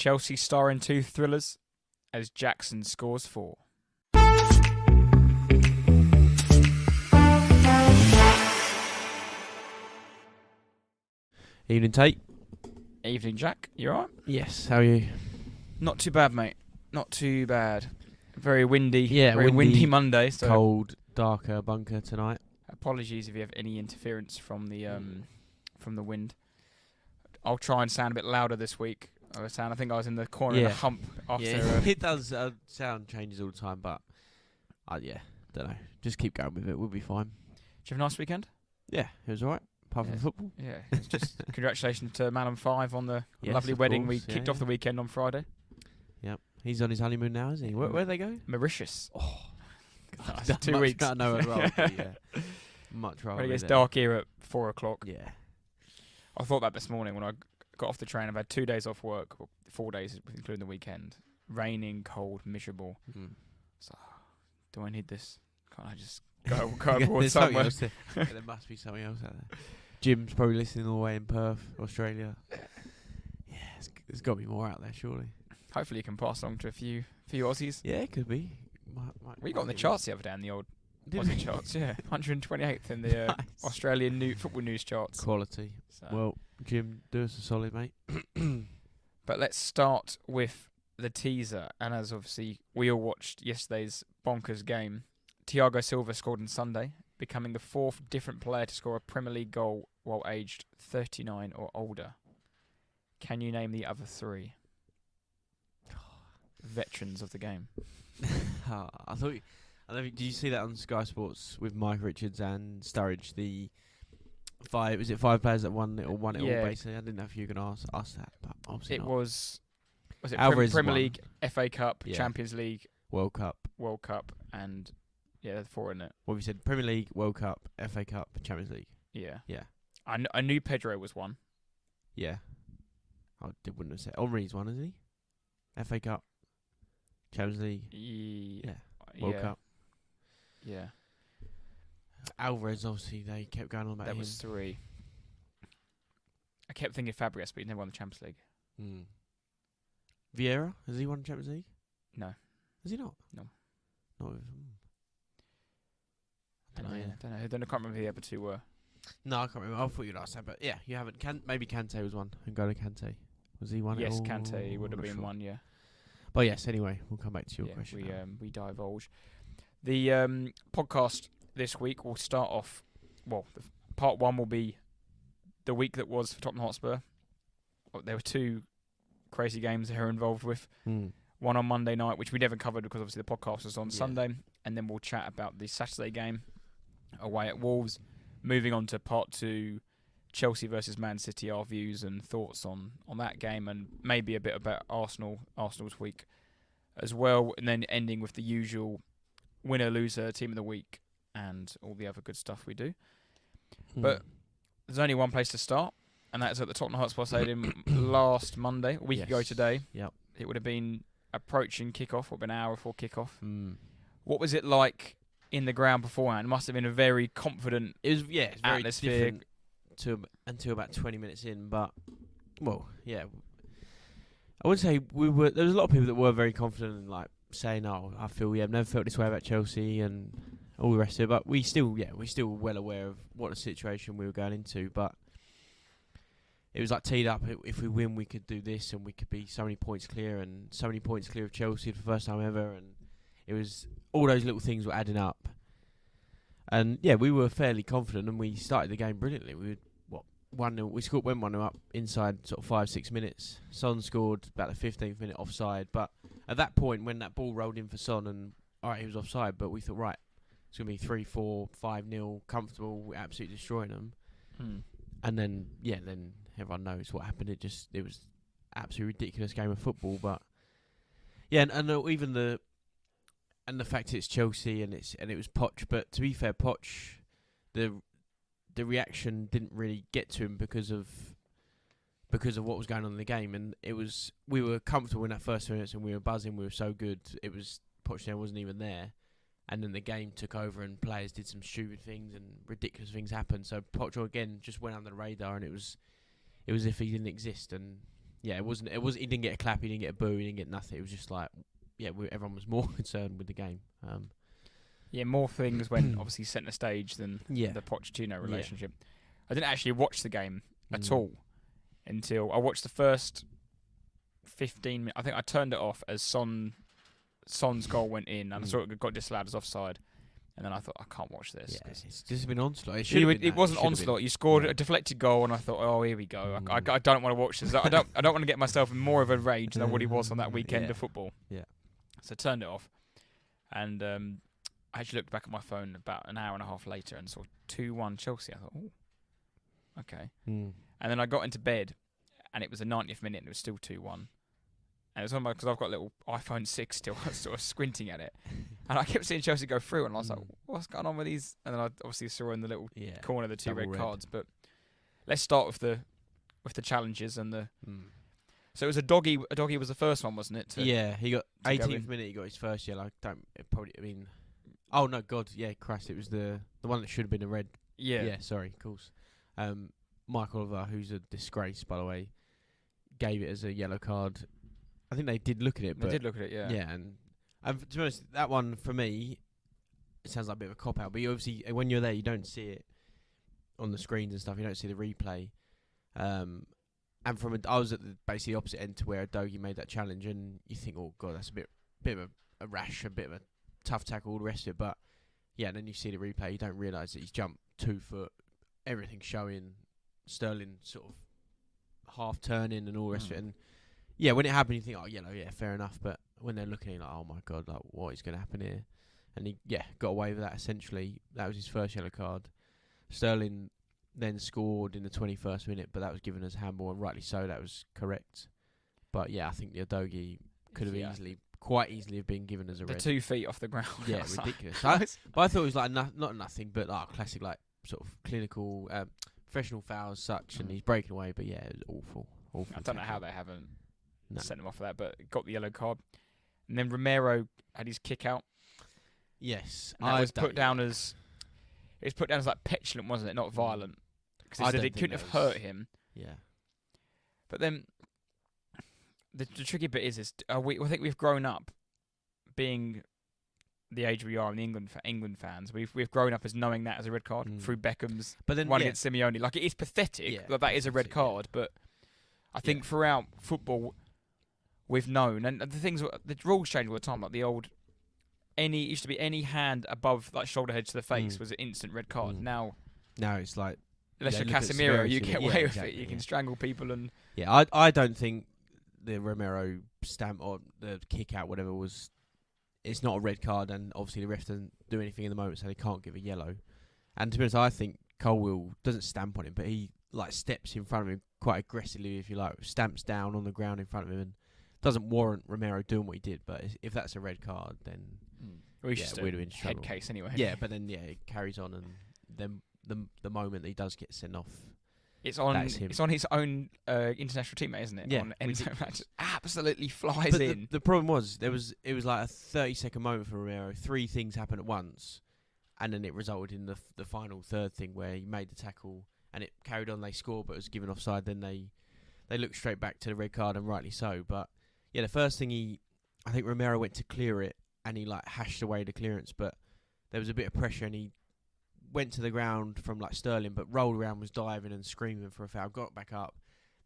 Chelsea star in 2 thrillers as Jackson scores 4. Evening, Tate. Evening, Jack. You alright? Yes, how are you? Not too bad, mate. Not too bad. Very windy. Yeah, very windy Monday. So cold, darker bunker tonight. apologies if you have any interference from the wind. I'll try and sound a bit louder this week. I think I was in the corner of the hump after. It does. Sound changes all the time, but don't know. Just keep going with it. We'll be fine. Did you have a nice weekend? Yeah, it was alright. Apart from football. Yeah, it's just congratulations to Man on 5 on the Yes, lovely of wedding. course, We kicked off the weekend on Friday. Yep. He's on his honeymoon now, isn't he? Where'd they go? Mauritius. Oh, Nice. 2 weeks. I know as well. Yeah. Much rather. When it gets be dark here at 4 o'clock. there. Yeah. I thought that this morning when I got off the train. I've had 2 days off work, or 4 days including the weekend. Raining, cold, miserable. So, do I need this? Can't I just go abroad There's something somewhere? else there must be something else out there. Jim's probably listening all the way in Perth, Australia. Yeah, there's got to be more out there, surely. Hopefully you can pass along to a few Aussies. Yeah, it could be. We got on the charts the other day in the old Did Aussie we? charts, yeah. 128th in the Nice. Australian football news charts. Quality. So. Well, Jim, do us a solid, mate. But let's start with the teaser. And as obviously we all watched yesterday's bonkers game, Thiago Silva scored on Sunday, becoming the 4th different player to score a Premier League goal while aged 39 or older. Can you name the other 3? Veterans of the game. I don't know. Did you see that on Sky Sports with Mike Richards and Sturridge? The 5 players that won it all basically? I didn't know if you were going to ask that, but obviously It not. was it Alvarez Premier won. League, FA Cup, Yeah. Champions League, World Cup. and the 4 in it. What have you said? Premier League, World Cup, FA Cup, Champions League. Yeah. Yeah. I knew Pedro was one. Yeah. I wouldn't have said. Henri's one, isn't he? FA Cup, Champions League. Yeah. World Cup. Yeah. Alvarez, obviously, they kept going on about That him. was 3. I kept thinking Fabregas, but he never won the Champions League. Vieira, has he won the Champions League? No. Has he not? No. Not with, I can't remember who the other 2 were. No, I can't remember. I thought you'd ask that, but yeah, you haven't. Maybe Kante was one. N'Golo Kante. Was he one? Yes, Kante would have been one, yeah. But yes, anyway, we'll come back to your question. We divulge. The podcast this week will start off, part 1 will be the week that was for Tottenham Hotspur. There were 2 crazy games they were involved with. One on Monday night, which we never covered because obviously the podcast was on Sunday. And then we'll chat about the Saturday game away at Wolves. Moving on to part 2, Chelsea versus Man City, our views and thoughts on that game, and maybe a bit about Arsenal's week as well. And then ending with the usual winner-loser, team of the week, and all the other good stuff we do. But there's only one place to start, and that's at the Tottenham Hotspur Stadium last Monday, a week ago today. Yep. It would have been approaching kickoff, or been an hour before kickoff. What was it like in the ground beforehand? It must have been a very confident it's very atmosphere. different until about 20 minutes in, but I would say there was a lot of people that were very confident and like saying, I feel I've never felt this way about Chelsea and all the rest of it, but we're still well aware of what the situation we were going into, but it was like teed up. If we win, we could do this, and we could be so many points clear, and so many points clear of Chelsea for the first time ever. And it was all those little things were adding up. And yeah, we were fairly confident, and we started the game brilliantly. We went 1-0 up inside sort of 5-6 minutes. Son scored about the 15th minute offside, but at that point when that ball rolled in for Son, and alright, he was offside, but we thought, right, it's gonna be 3-4, 5-0, comfortable, we're absolutely destroying them. And then everyone knows what happened. It was absolutely ridiculous game of football. But yeah, and even the fact it's Chelsea and it was Poch. But to be fair, Poch, the reaction didn't really get to him because of what was going on in the game. And we were comfortable in that first 2 minutes and we were buzzing. We were so good. It was Poch wasn't even there. And then the game took over and players did some stupid things and ridiculous things happened. So Poch again just went under the radar, and it was as if he didn't exist. And Yeah, it wasn't. He didn't get a clap. He didn't get a boo. He didn't get nothing. It was just like, yeah, everyone was more concerned with the game. Yeah, more things went obviously centre stage than the Pochettino relationship. I didn't actually watch the game at all until I watched the first 15 minutes. I think I turned it off as Son's goal went in, and I saw it got disallowed as offside. And then I thought, I can't watch this. Yeah, it's just been onslaught. It wasn't onslaught. You scored a deflected goal, and I thought, oh, here we go. I don't want to watch this. I don't want to get myself in more of a rage than what he was on that weekend of football. Yeah. So I turned it off, and I actually looked back at my phone about an hour and a half later and saw 2-1 Chelsea. I thought, oh, okay. And then I got into bed, and it was the 90th minute, and it was still 2-1. And it was on because I've got a little iPhone 6 still. I was sort of squinting at it. And I kept seeing Chelsea go through, and I was like, what's going on with these? And then I obviously saw in the little corner the two red cards. But let's start with the challenges and the... So it was a doggy. A doggy was the first one, wasn't it? He got 18th minute, he got his first yellow. Oh, no, God, yeah, Christ, it was the one that should have been a red. Yeah, sorry, of course. Mike Oliver, who's a disgrace, by the way, gave it as a yellow card. I think they did look at it. They did look at it, yeah. Yeah, and to be honest, that one for me, it sounds like a bit of a cop out. But you obviously, when you're there, you don't see it on the screens and stuff. You don't see the replay. And I was at basically opposite end to where Dogie made that challenge, and you think, oh God, that's a bit of a rash, a bit of a tough tackle, all the rest of it. But yeah, and then you see the replay, you don't realise that he's jumped 2 foot, everything showing, Sterling sort of half turning and all the rest of it. And yeah, when it happened, you think, oh, yellow, yeah, fair enough. But when they're looking at it, like, oh my God, like, what is going to happen here? And he, got away with that essentially. That was his first yellow card. Sterling then scored in the 21st minute, but that was given as handball, and rightly so, that was correct. But yeah, I think the Udogie could have quite easily have been given as a red. 2 feet off the ground. Yeah, ridiculous. But I thought it was like not nothing, but like classic, like sort of clinical, professional foul as such, and he's breaking away. But yeah, it was awful. I don't know how they haven't sent him off for that, but got the yellow card. And then Romero had his kick out. Yes, and that was put down as like petulant, wasn't it? Not violent, because it couldn't have hurt him. Yeah. But then the tricky bit is I think we've grown up being the age we are in England fans. We've grown up as knowing that as a red card through Beckham's one against Simeone. Like, it is pathetic that is a red card, but I think throughout football we've known, and the rules change all the time. Like the old, it used to be any hand above like shoulder head to the face was an instant red card. Now it's like, unless you're Casemiro, you get away with it. You can strangle people and I don't think the Romero stamp or the kick out, whatever was, it's not a red card, and obviously the ref doesn't do anything in the moment, so they can't give a yellow. And to be honest, I think Colwill doesn't stamp on him, but he like steps in front of him quite aggressively, if you like, stamps down on the ground in front of him, and doesn't warrant Romero doing what he did. But if that's a red card, then we'd have been in trouble. Head case anyway. Yeah, but then it carries on, and then the moment that he does get sent off, it's on his own international teammate, isn't it? Yeah, just absolutely flies in. The problem was it was like a 30-second moment for Romero. 3 things happened at once, and then it resulted in the final third thing where he made the tackle, and it carried on. They scored, but it was given offside. Then they looked straight back to the red card, and rightly so. But yeah, the first thing I think Romero went to clear it, and he like hashed away the clearance, but there was a bit of pressure, and he went to the ground from like Sterling, but rolled around, was diving and screaming for a foul, got back up.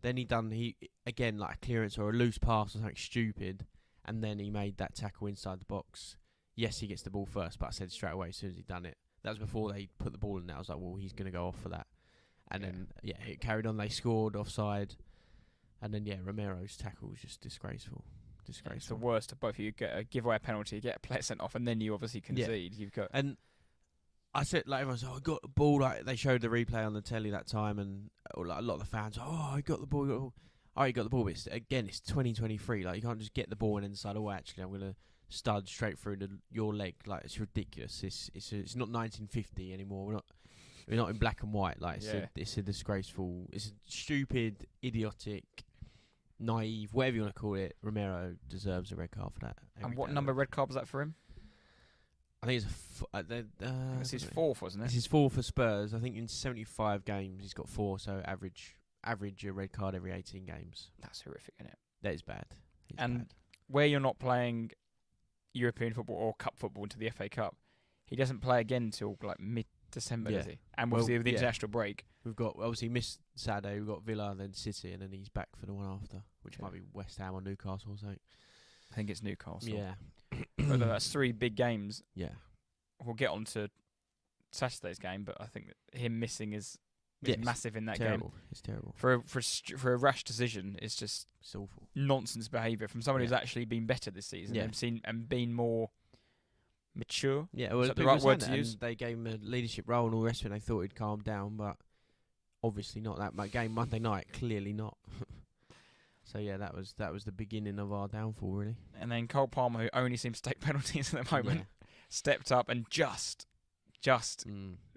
Then he again like a clearance or a loose pass or something stupid, and then he made that tackle inside the box. Yes, he gets the ball first, but I said straight away as soon as he'd done it. That was before they put the ball in there. I was like, well, he's going to go off for that. And then it carried on. They scored offside, and then Romero's tackle was just disgraceful. It's the worst of both. You get a give away a penalty, get a player sent off, and then you obviously concede. You've got I said, like, everyone's, I got the ball. Like, they showed the replay on the telly that time, and like, a lot of the fans, I got the ball. You got the ball. But it's 2023. Like, you can't just get the ball and then decide, actually, I'm gonna stud straight through your leg. Like, it's ridiculous. It's not 1950 anymore. We're not in black and white. Like, it's a disgraceful. It's a stupid, idiotic, naive, whatever you want to call it. Romero deserves a red card for that. And what number red card was that for him? I think it's his 4th, wasn't it? It's his 4th for Spurs. I think in 75 games he's got 4, so average average a red card every 18 games. That's horrific, isn't it? That is bad. It's And bad. where you're not playing European football or cup football into the FA Cup, he doesn't play again until like mid-December, does he? And obviously with the international break. We've got, obviously, missed Saturday, we've got Villa, then City, and then he's back for the one after, which might be West Ham or Newcastle or something. I think it's Newcastle. Yeah. But that's 3 big games. Yeah. We'll get on to Saturday's game, but I think that him missing is massive in that terrible. game. It's terrible. For a rash decision, it's just It's awful. nonsense behaviour from someone who's actually been better this season and been more mature. Yeah, well, is that the right word to and use? they gave him a leadership role and all the rest of it. They thought he'd calm down, but obviously not. That game Monday night, clearly not. So yeah, that was the beginning of our downfall, really. And then Cole Palmer, who only seems to take penalties at the moment, stepped up and just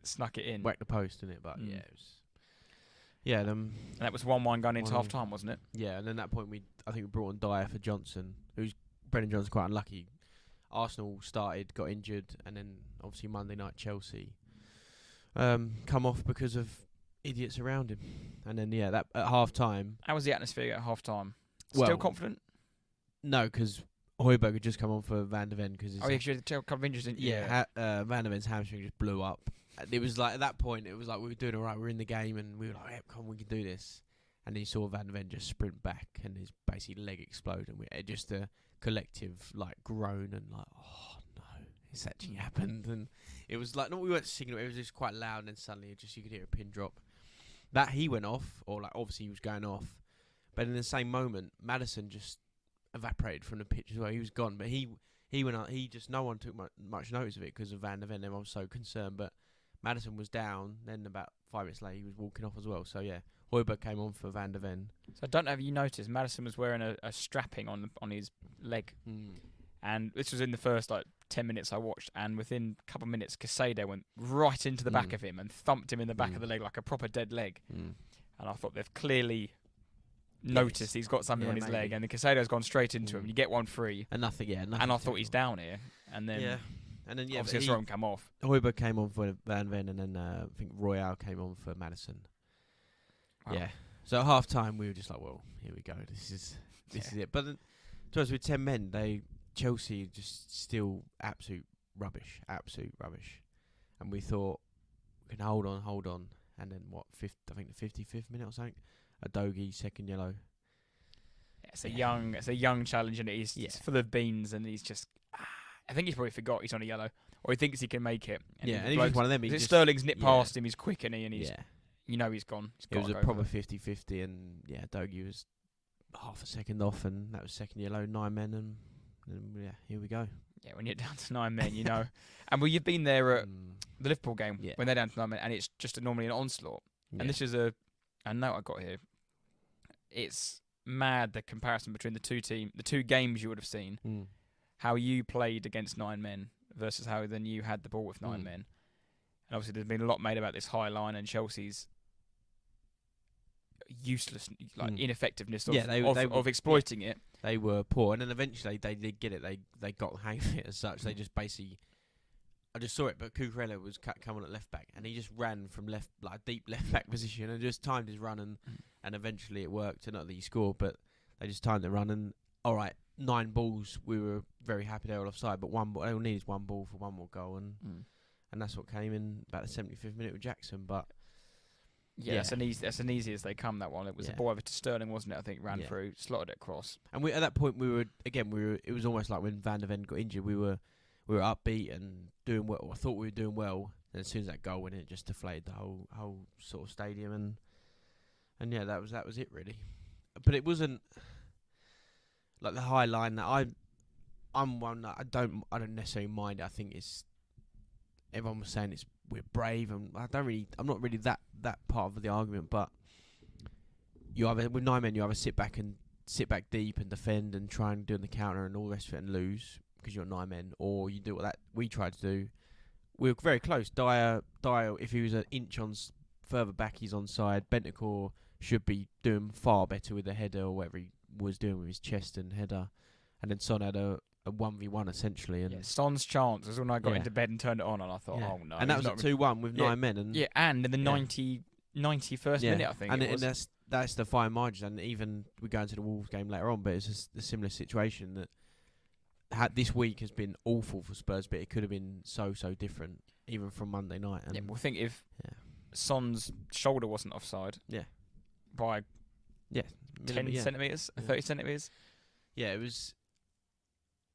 snuck it in. Whacked the post, didn't it? But it was. Yeah, and that was 1-1 going into half time, wasn't it? Yeah, and then at that point I think we brought on Dyer for Johnson, Brendan Johnson's quite unlucky. Arsenal started, got injured, and then obviously Monday night Chelsea come off because of idiots around him. And then that at half time. How was the atmosphere at half time? Well, Still confident? No, because Højbjerg had just come on for Van der Ven because you had a couple of injuries, didn't you? Van der Ven's hamstring just blew up. And it was like at that point it was like we were doing all right, we were in the game, and we were like, "Yeah, come on, we can do this." And then you saw Van der Ven just sprint back, and his basically leg explode, and just a collective like groan and like, "Oh no, it's actually happened." And it was like, no, we weren't singing it was just quite loud, and then suddenly you could hear a pin drop. That he went off, or like obviously he was going off, but in the same moment, Maddison just evaporated from the pitch as well. He was gone, but he went out. No one took much notice of it because of Van der Ven. Everyone was so concerned, but Maddison was down. Then about 5 minutes later, he was walking off as well. So yeah, Højbjerg came on for Van der Ven. So I don't know if you noticed, Maddison was wearing a strapping on his leg, and this was in the first 10 minutes I watched, and within a couple of minutes, Casado went right into the back of him and thumped him in the back of the leg like a proper dead leg. And I thought they've clearly noticed he's got something on his leg, and the Casado's gone straight into him. You get one free, and nothing. And I thought he's down here, and then obviously I saw him come off. Højbjerg came on for Van Ven, and then I think Royale came on for Maddison. Wow. Yeah. So at half time we were just like, well, here we go. This is it. But then, to us with 10 men, Chelsea just still absolute rubbish. And we thought we can hold on, and then I think the 55th minute or something, a Dogie second yellow. Yeah, it's a young challenge, and he's full of beans, and he's just. I think he's probably forgot he's on a yellow, or he thinks he can make it. And and he's one of them. Sterling's nipped past him. He's quick, and he's he's gone. It was a proper 50-50, and Dogie was half a second off, and that was second yellow, 9 men, and here we go. Yeah, when you're down to 9 men, and you've been there at the Liverpool game when they're down to 9 men, and it's just normally an onslaught. And this is a note I got here. It's mad the comparison between the two games you would have seen. How you played against 9 men versus how then you had the ball with 9 men. And obviously there's been a lot made about this high line and Chelsea's useless, ineffectiveness of exploiting it. They were poor, and then eventually they did get it. They got the hang of it as such. They just basically, I just saw it, but Cucurella was coming at left back, and he just ran from deep left back position and just timed his run, and eventually it worked. And not that he scored, but they just timed the run, and all right. 9 balls, we were very happy they were offside, but they all needed 1 ball for 1 more goal, and that's what came in about the 75th minute with Jackson. But that's an easy as they come. That one, it was a ball over to Sterling, wasn't it? I think ran through, slotted it across. And at that point we were. It was almost like when Van der Ven got injured, we were upbeat and doing well. I thought we were doing well, and as soon as that goal went in, it just deflated the whole sort of stadium, and that was it really. But it wasn't. Like the high line that I'm one that I don't necessarily mind. I think it's everyone was saying we're brave, and I'm not really that part of the argument. But you either with 9 men, you either sit back deep and defend and try and do the counter and all the rest of it and lose because you're 9 men, or you do what we tried to do. We were very close. Dyer, if he was an inch further back, he's onside. Bentancur should be doing far better with the header or whatever he was doing with his chest and header, and then Son had a 1v1 essentially. And Son's chance was when I got into bed and turned it on, and I thought, oh no. And that was at 2-1 with 9 men. And and in the 91st minute, I think. And that's the fine margin. And even we go into the Wolves game later on, but it's just a similar situation that this week has been awful for Spurs, but it could have been so different even from Monday night. And we'll think if Son's shoulder wasn't offside, by 10 centimetres, 30 centimetres. Yeah, it was.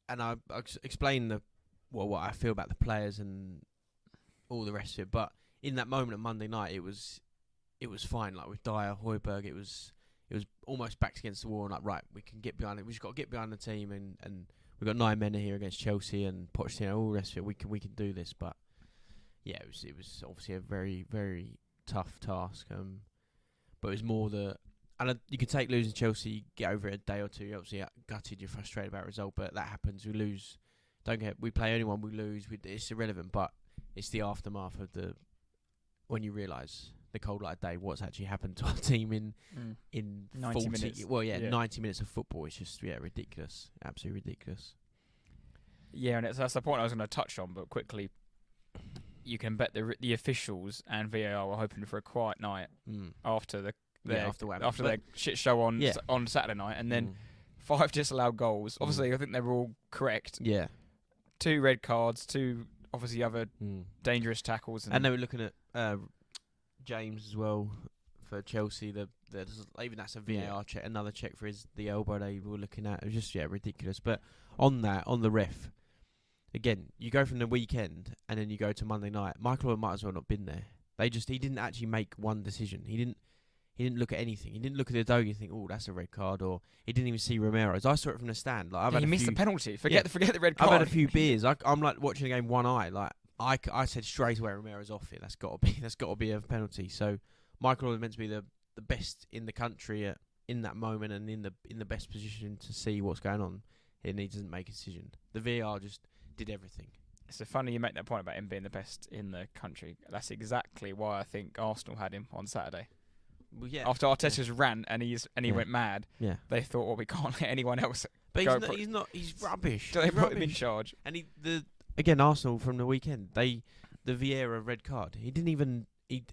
And I explained what I feel about the players and all the rest of it. But in that moment of Monday night, it was fine. Like with Dyer, Højbjerg, it was almost backs against the wall. And like, right, we can get behind it. We just got to get behind the team, and we've got 9 men here against Chelsea and Pochettino. All the rest of it, we can do this. But yeah, it was obviously a very, very tough task. But it was more you could take losing Chelsea, get over it a day or two. You're obviously gutted, you're frustrated about the result, but that happens. We lose. We play anyone, we lose. It's irrelevant, but it's the aftermath of when you realise the cold light of day what's actually happened to our team in 90 40 minutes. 90 minutes of football. It's just ridiculous, absolutely ridiculous. Yeah, and that's the point I was going to touch on, but quickly, you can bet the officials and VAR were hoping for a quiet night after their shit show on Saturday night, and then 5 disallowed goals. Obviously, I think they were all correct. Yeah, 2 red cards, 2 obviously other dangerous tackles, and they were looking at James as well for Chelsea. Even that's a VAR check, another check for the elbow they were looking at. It was just ridiculous. But on the ref, again, you go from the weekend and then you go to Monday night. Michael Owen might as well not been there. He didn't actually make one decision. He didn't look at anything. He didn't look at the dog and think, "Oh, that's a red card," or he didn't even see Romero's. I saw it from the stand. Like he missed the penalty. Forget the red card. I've had a few beers. I'm like watching the game one eye. Like I said straight away, Romero's off it. That's got to be a penalty. So Michael was meant to be the best in the country in that moment and in the best position to see what's going on, and he doesn't make a decision. The VAR just did everything. It's so funny you make that point about him being the best in the country. That's exactly why I think Arsenal had him on Saturday. Well, After Arteta's ran and he went mad, they thought, well, we can't let anyone else. But he's not. He's rubbish. So they put him in charge. And again, Arsenal from the weekend, the Vieira red card. He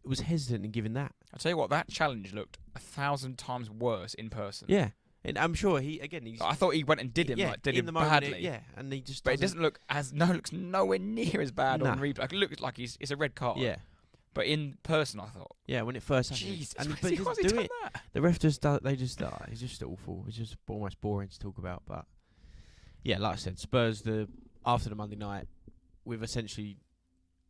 was hesitant in giving that. I'll tell you what, that challenge looked 1,000 times worse in person. Yeah, and I'm sure he's. I thought he went and did him him badly. And he just. But it doesn't look looks nowhere near as bad on replay. Like, it looks like it's a red card. Yeah. But in person, I thought. Yeah, when it first happened. Jesus, but he doesn't do it. That? The ref just does. They just. It's just awful. It's just almost boring to talk about. But yeah, like I said, Spurs after the Monday night, we've essentially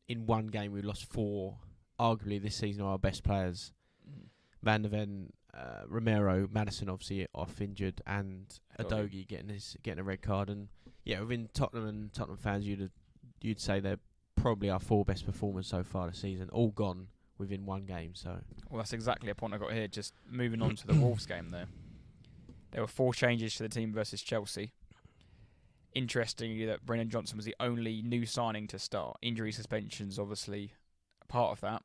in one game we lost 4. Arguably this season our best players. Van der Ven, Romero, Maddison obviously off injured, and Udogie getting a red card. And yeah, within Tottenham and Tottenham fans, you'd say they're probably our 4 best performers so far this season, all gone within one game. So well, that's exactly a point I got here. Just moving on to the Wolves game there were 4 changes to the team versus Chelsea. Interestingly, that Brennan Johnson was the only new signing to start. Injury suspensions obviously a part of that.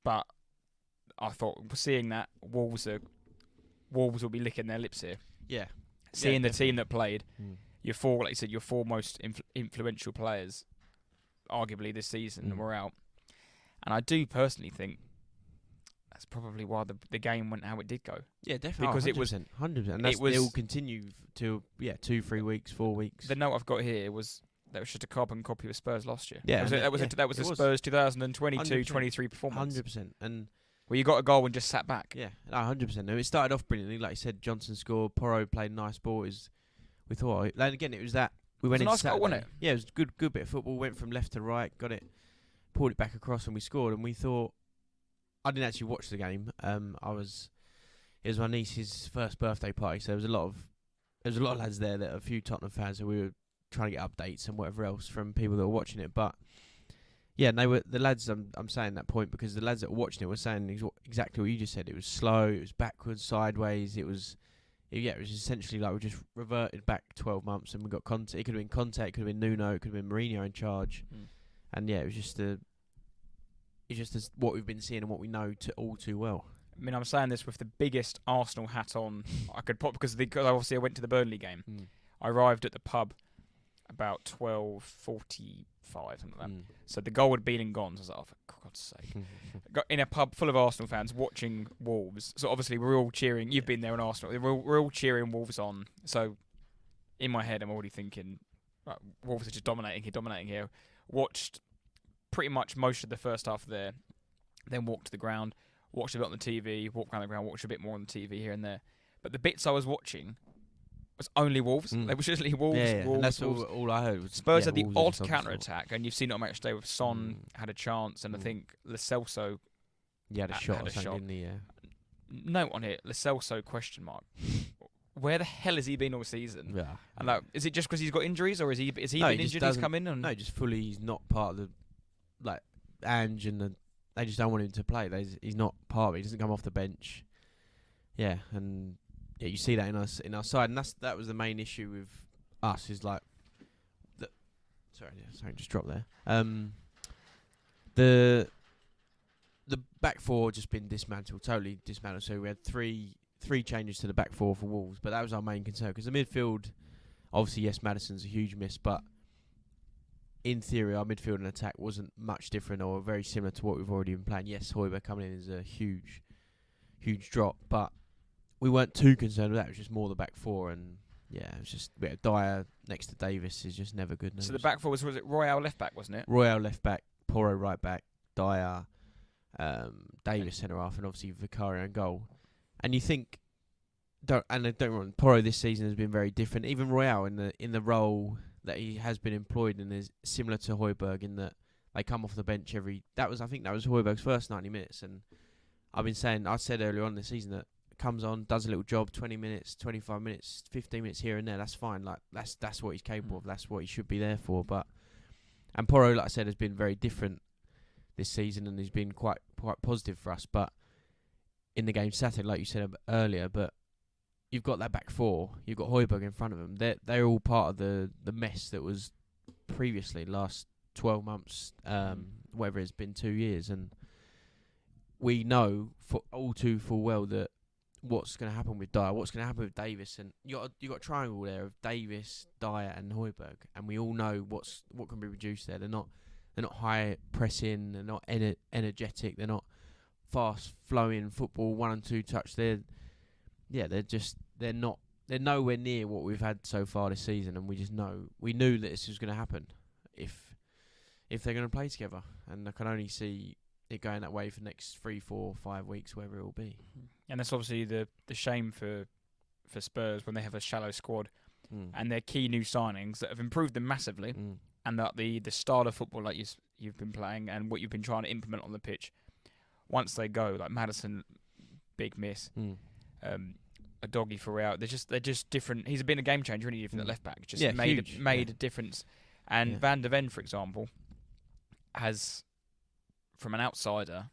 But I thought, seeing that, Wolves will be licking their lips here. Yeah. Seeing the team that played, your 4, like you said, your 4 most influential players, arguably this season, were out. And I do personally think that's probably why the game went how it did go. Yeah, definitely. Because 100%, it was 100%. And it will continue to 2-3 weeks, 4 weeks. The note I've got here was that was just a carbon copy of Spurs last year. Yeah, that was the Spurs 2022-23 performance. 100%. And where you got a goal and just sat back. Yeah, 100%. It started off brilliantly, like you said. Johnson scored. Porro played nice ball. We thought, and again, it was that we went into nice Saturday. goal, wasn't it? Yeah, it was good bit of football. Went from left to right, got it, pulled it back across, and we scored. And we thought, I didn't actually watch the game. It was my niece's first birthday party, so there was a lot of lads there that are a few Tottenham fans, so we were trying to get updates and whatever else from people that were watching it. But yeah, and they were the lads. I'm saying that point because the lads that were watching it were saying exactly what you just said. It was slow. It was backwards, sideways. It was essentially like we just reverted back 12 months and we got contact. It could have been contact. It could have been Nuno. It could have been Mourinho in charge. And yeah, it was just what we've been seeing and what we know all too well. I mean, I'm saying this with the biggest Arsenal hat on I could put because obviously I went to the Burnley game. I arrived at the pub about 12:45 5, something like that. So the goal had been and gone. So I was like, oh, for God's sake. Got in a pub full of Arsenal fans watching Wolves. So obviously we're all cheering. You've been there in Arsenal. We're all cheering Wolves on. So in my head, I'm already thinking, right, Wolves are just dominating here. Watched pretty much most of the first half there. Then walked to the ground, watched a bit on the TV, walked around the ground, watched a bit more on the TV here and there. But the bits I was watching was only Wolves. They were just Wolves, Wolves, and that's Wolves. all I heard. Was, Spurs had the Wolves odd counter-attack, and you've seen it on match day with Son had a chance, and I think Lo Celso had a shot. Didn't he? Note on here, Lo Celso ? Where the hell has he been all season? Yeah. And like, is it just because he's got injuries, or is he been injured? He's come in. No, just fully. He's not part of the Ange and they just don't want him to play. He's not part of it. He doesn't come off the bench. Yeah, and you see that in our side, and that was the main issue with us. Is like, sorry, just dropped there. The back four just been totally dismantled. So we had three changes to the back four for Wolves, but that was our main concern because the midfield, obviously, yes, Maddison's a huge miss, but in theory, our midfield and attack wasn't much different or very similar to what we've already been playing. Yes, Højbjerg coming in is a huge drop, but we weren't too concerned with that. It was just more the back four, and yeah, it was just Dyer next to Davis is just never good news. So the back four was it Royale left back, wasn't it? Royale left back, Porro right back, Dyer, Davis centre half, and obviously Vicario in goal. And you think, don't wrong, Porro this season has been very different. Even Royale in the role that he has been employed in is similar to Højbjerg in that they come off the bench I think that was Højbjerg's first 90 minutes, and I said earlier on this season that comes on, does a little job, 20 minutes, 25 minutes, 15 minutes here and there, that's fine. Like that's what he's capable of. That's what he should be there for. And Porro, like I said, has been very different this season, and he's been quite positive for us. But in the game Saturday, like you said earlier, but you've got that back four, you've got Højbjerg in front of them. They're all part of the mess that was previously last 12 months, whatever it's been 2 years, and we know all too full well that what's going to happen with Dyer, what's going to happen with Davis, and you got a triangle there of Davis, Dyer, and Højbjerg, and we all know what can be produced there. They're not high pressing, they're not energetic, they're not fast flowing football 1 and 2 touch. They're nowhere near what we've had so far this season, and we knew that this was going to happen if they're going to play together, and I can only see it going that way for the next 3, 4, 5 weeks, wherever it will be. And that's obviously the shame for Spurs when they have a shallow squad and their key new signings that have improved them massively, and that the style of football like you've been playing and what you've been trying to implement on the pitch, once they go, like Maddison, big miss, a doggy for out. They're just different. He's been a game changer, really, from the left back. Just made a difference. And Van der Ven, for example, has, from an outsider,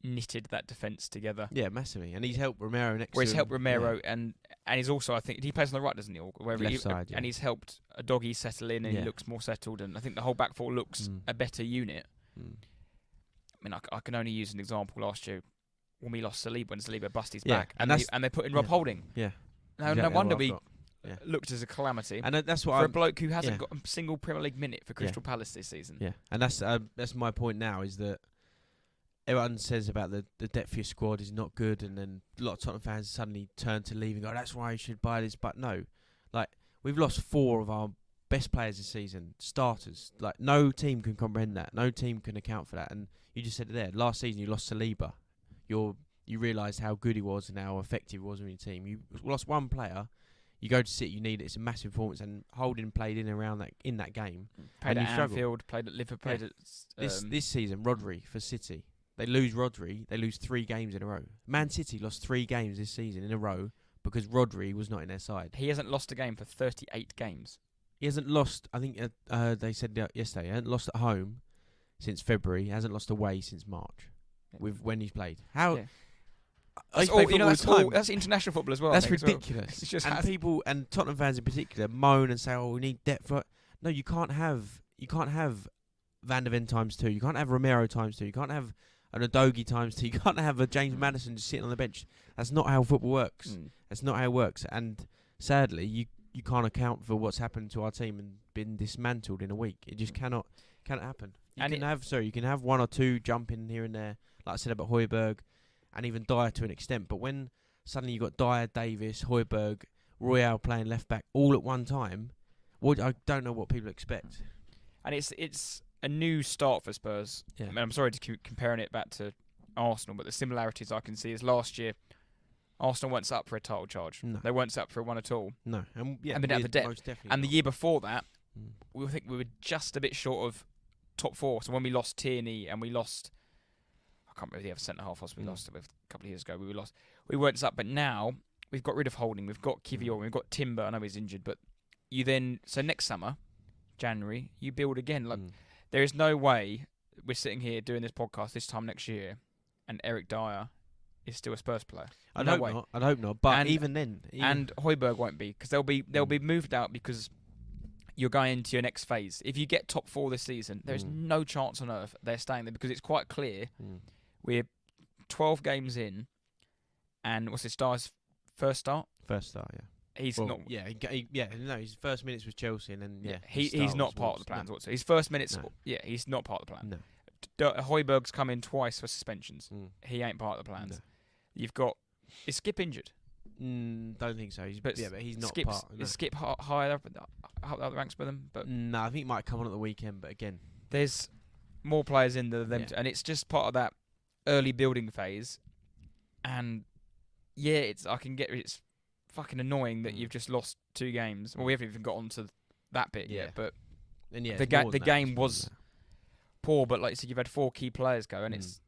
knitted that defence together. Yeah, massively. And he's helped Romero next to him. Where he's helped Romero, and he's also, I think, he plays on the right, doesn't he? Or left side, yeah. And he's helped a doggy settle in, and he looks more settled, and I think the whole back four looks a better unit. I mean, I can only use an example last year when we lost Saliba, when Saliba bust his back, and they put in Rob Holding. Yeah. No wonder we looked as a calamity. And that's what for a bloke who hasn't got a single Premier League minute for Crystal Palace this season. Yeah, and that's my point now, is that everyone says about the depth of your squad is not good, and then a lot of Tottenham fans suddenly turn to leave and go, that's why you should buy this. But no, like, we've lost 4 of our best players this season, starters. Like, no team can comprehend that. No team can account for that. And you just said it there. Last season, you lost Saliba. You realised how good he was and how effective he was in your team. You lost one player. You go to City, you need it. It's a massive performance. And Holding played in that game. Played at Anfield, played at Liverpool, played at... This season, Rodri for City. They lose Rodri. They lose 3 games in a row. Man City lost 3 games this season in a row because Rodri was not in their side. He hasn't lost a game for 38 games. He hasn't lost, I think they said yesterday, he hasn't lost at home since February. He hasn't lost away since March when he's played. How... Yeah. That's international football as well. That's ridiculous. Well. It's just and people and Tottenham fans in particular moan and say, "Oh, we need depth." No, you can't have Van der Ven times 2. You can't have Romero times 2. You can't have an Udogie times 2. You can't have a James Maddison just sitting on the bench. That's not how football works. That's not how it works. And sadly, you can't account for what's happened to our team and been dismantled in a week. It just cannot happen. You can have one or two jump in here and there, like I said about Højbjerg, and even Dyer to an extent. But when suddenly you got Dyer, Davis, Højbjerg, Royale playing left back all at one time, I don't know what people expect. And it's a new start for Spurs. Yeah. I mean, I'm sorry to keep comparing it back to Arsenal, but the similarities I can see is last year, Arsenal weren't set up for a title charge. No. They weren't set up for one at all. No, and and didn't have the depth. Most definitely and not. the year before that, we were just a bit short of top four. So when we lost Tierney and we lost, I can't remember the other centre half we lost a couple of years ago. We weren't set up, but now we've got rid of Holding. We've got Kivior. We've got Timber. I know he's injured, but so next summer, January, you build again. Like there is no way we're sitting here doing this podcast this time next year, and Eric Dyer is still a Spurs player. I'd hope not. But even then, and Højbjerg won't be, because they'll be moved out because you're going into your next phase. If you get top four this season, there's no chance on earth they're staying there, because it's quite clear we're 12 games in, and what's his Dyer's first start? First start, yeah. He's not. Yeah, his first minutes was Chelsea, and then he's not part of the plans. No. His first minutes, he's not part of the plan. No. Højbjerg's come in twice for suspensions. He ain't part of the plans. No. You've got, is Skip injured? Don't think so. But he's not part. No. Is Skip higher up the ranks with them? But no, I think he might come on at the weekend. But again, there's more players in than them, and it's just part of that early building phase. And it's fucking annoying that you've just lost 2 games. Well, we haven't even got onto that bit yet, but the game was poor. But like you said, you've had 4 key players go, and it's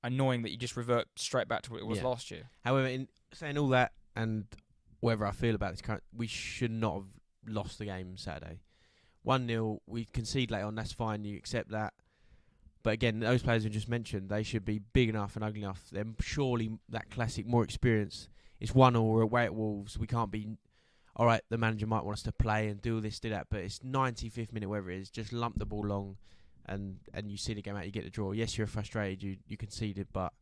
annoying that you just revert straight back to what it was last year. However, in saying all that, and whatever I feel about this, we should not have lost the game Saturday. 1-0, we concede late on, that's fine, you accept that. But again, those players we just mentioned, they should be big enough and ugly enough. Then surely that classic, more experience. It's 1-0, we're away at Wolves. We can't be, all right, the manager might want us to play and do this, do that, but it's 95th minute, whatever it is, just lump the ball long and you see the game out, you get the draw. Yes, you're frustrated, you conceded, but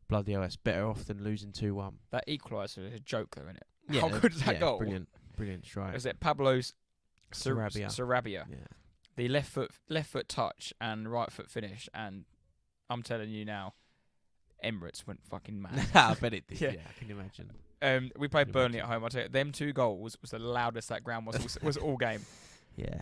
bloody hell, that's better off than losing 2-1. That equaliser is a joke, though, isn't it? Yeah, how good is that goal? Brilliant strike. Was it Pablo's Sarabia? Yeah. The left foot touch and right foot finish, and I'm telling you now, Emirates went fucking mad. I bet it did. Yeah, I can imagine. We played Burnley at home. I tell you, them 2 goals was the loudest that ground was all game. Yeah.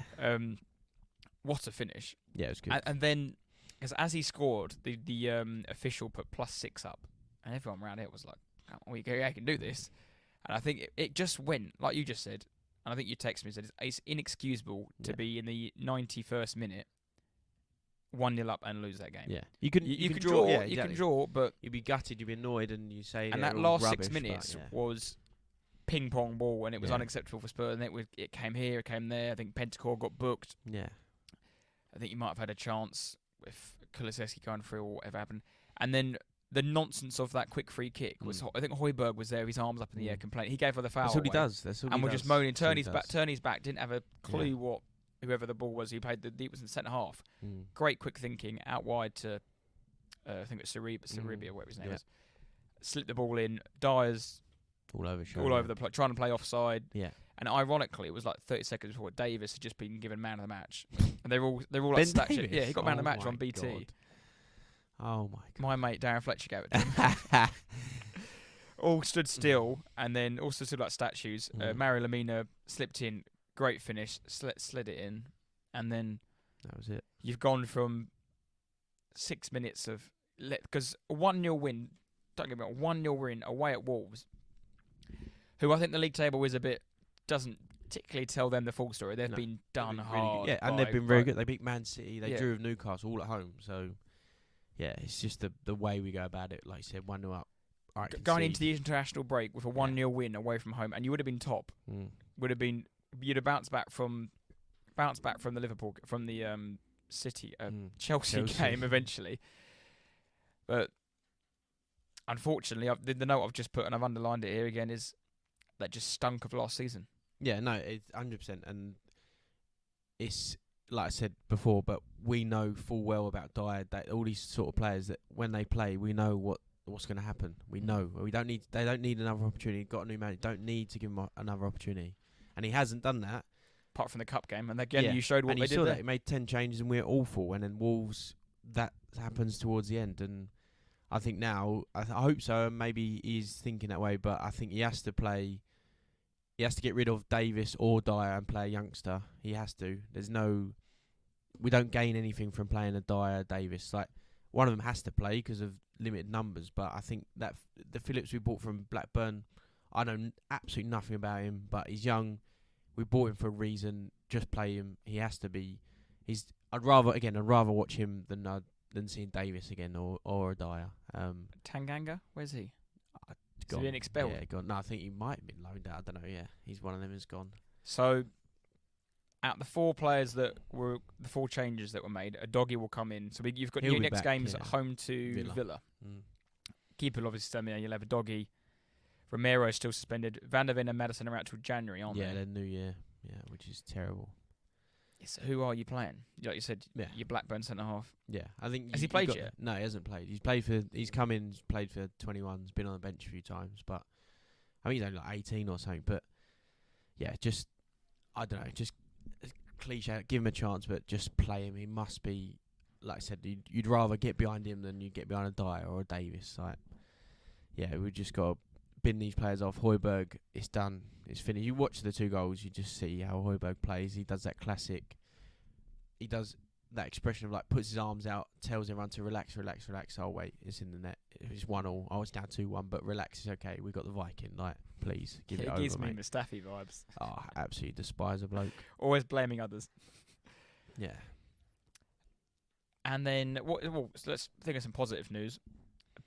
What a finish! Yeah, it was good. And then, because as he scored, the official put +6 up, and everyone around it was like, "Oh, you can do this." And I think it just went like you just said. And I think you texted me and said it's inexcusable to be in the 91st minute 1-0 up and lose that game. Yeah, you can draw. Yeah, you can draw, but you'd be gutted, you'd be annoyed, and you say. And that last 6 minutes was ping pong ball, and it was unacceptable for Spurs. And it came here, it came there. I think Pentacore got booked. Yeah, I think you might have had a chance with Kulusevski going through or whatever happened, and then. The nonsense of that quick free kick was. I think Højbjerg was there, his arms up in the air, complaining. He gave her the foul. That's what he does. And we're just moaning. Turn his back. Didn't have a clue what whoever the ball was. He played it was in the centre half. Great quick thinking out wide to. I think it's Sarabia, whatever his name is. Slipped the ball in. Dyer's all over the place, trying to play offside. Yeah. And ironically, it was like 30 seconds before Davis had just been given man of the match, and they're all like statue. Yeah, he got man of the match on BT. God. Oh my God. My mate Darren Fletcher gave it to him. All stood still, and then also stood like statues. Mario Lemina slipped in, great finish, slid it in, and then that was it. You've gone from 6 minutes of because a 1-0 win. Don't get me wrong, 1-0 win away at Wolves, who I think the league table is doesn't particularly tell them the full story. They've been done hard. Yeah, and they've been very good. They beat Man City. They drew with Newcastle all at home. So. Yeah, it's just the way we go about it. Like you said, 1-0 up. Going into the international break with a 1-0 win away from home, and you would have been top. You'd have bounced back from the Liverpool, from the Chelsea game eventually. But unfortunately, the note I've just put, and I've underlined it here again, is that just stunk of last season. Yeah, no, it's 100%, and it's. Like I said before, but we know full well about Dyer, that all these sort of players that when they play, we know what's going to happen. We know they don't need another opportunity. Got a new manager, don't need to give them another opportunity. and he hasn't done that. Apart from the cup game, and again, Yeah, you showed what and they you did saw there. that he made 10 changes and we're awful, and then Wolves, that happens towards the end, and I think now, I hope so, and maybe he's thinking that way, but I think he has to play, he has to get rid of Davis or Dyer and play a youngster. He has to. We don't gain anything from playing a Dyer Davis. Like, one of them has to play because of limited numbers, but I think that the Phillips we bought from Blackburn, I know absolutely nothing about him, but he's young. We bought him for a reason. Just play him. He has to be. I'd rather watch him than seeing Davis again or a Dyer. Tanganga, where's he? Gone. Has he been expelled? Yeah, gone. No, I think he might have been loaned out. I don't know. Yeah, he's one of them. Is gone. So, out of the 4 players that were the 4 changes that were made, a doggy will come in. So you've got He'll your be next back, games at home to Villa. Keeper will obviously stay. You'll have a doggy. Romero is still suspended. Van der Ven and Madison are out till January, aren't they? Yeah, then New Year. Yeah, which is terrible. So who are you playing? Like you said, your Blackburn centre half. Yeah, I think. Has he played yet? No, he hasn't played. He's come in, played for 21s, been on the bench a few times, but I mean he's only like 18 or something. But yeah, just I don't know, just cliche. Give him a chance, but just play him. He must be, like I said, you'd rather get behind him than you get behind a Dyer or a Davis. Like, yeah, we just got to bin these players off. Højbjerg, it's done. It's finished. You watch the 2 goals, you just see how Højbjerg plays. He does that classic. He does that expression of like puts his arms out, tells everyone to relax. Oh wait, it's in the net. It's 1-1. Oh, it's down 2-1, but relax. It's okay. We got the Viking. Like, please give it over, gives me mate. Mustafi vibes. Oh, absolutely despise a bloke. Always blaming others. Yeah. And then so let's think of some positive news.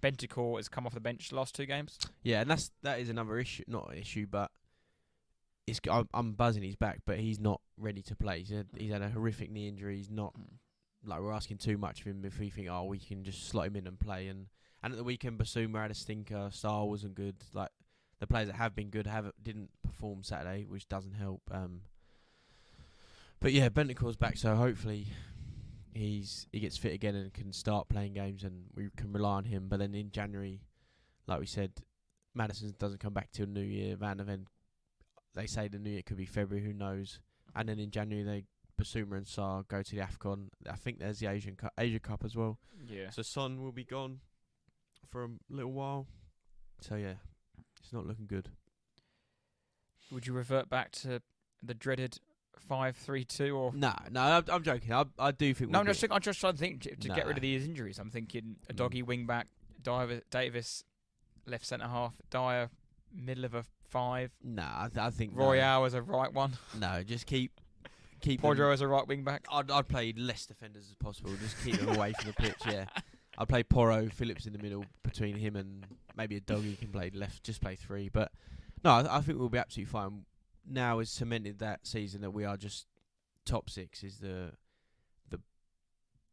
Bentancur has come off the bench the last 2 games. Yeah, and that is another issue. Not an issue, but I'm buzzing he's back, but he's not ready to play. He's had a horrific knee injury. He's not like we're asking too much of him if we think we can just slot him in and play. And at the weekend, Basuma had a stinker. Star wasn't good. Like the players that have been good didn't perform Saturday, which doesn't help. But yeah, Bentancur's back, so hopefully he gets fit again and can start playing games, and we can rely on him. But then in January, like we said, Madison doesn't come back till New Year. Van der Ven, they say the New Year could be February, who knows? And then in January, Basuma and Sarr go to the AFCON. I think there's the Asia Cup as well. Yeah. So Son will be gone for a little while. So yeah, it's not looking good. Would you revert back to the dreaded 5-3-2 or? No, I'm joking. I do think. No, I'm just trying to think to get rid of these injuries. I'm thinking a doggy wing back, Davis left centre half, Dyer middle of a 5. Nah, I think Royale as a right one. No, just keep Pedro as a right wing back. I'd play less defenders as possible. Just keep them away from the pitch. Yeah, I'd play Porro, Phillips in the middle between him and maybe a doggy can play left. Just play 3. But no, I think we'll be absolutely fine. Now is cemented that season that we are just top 6 is the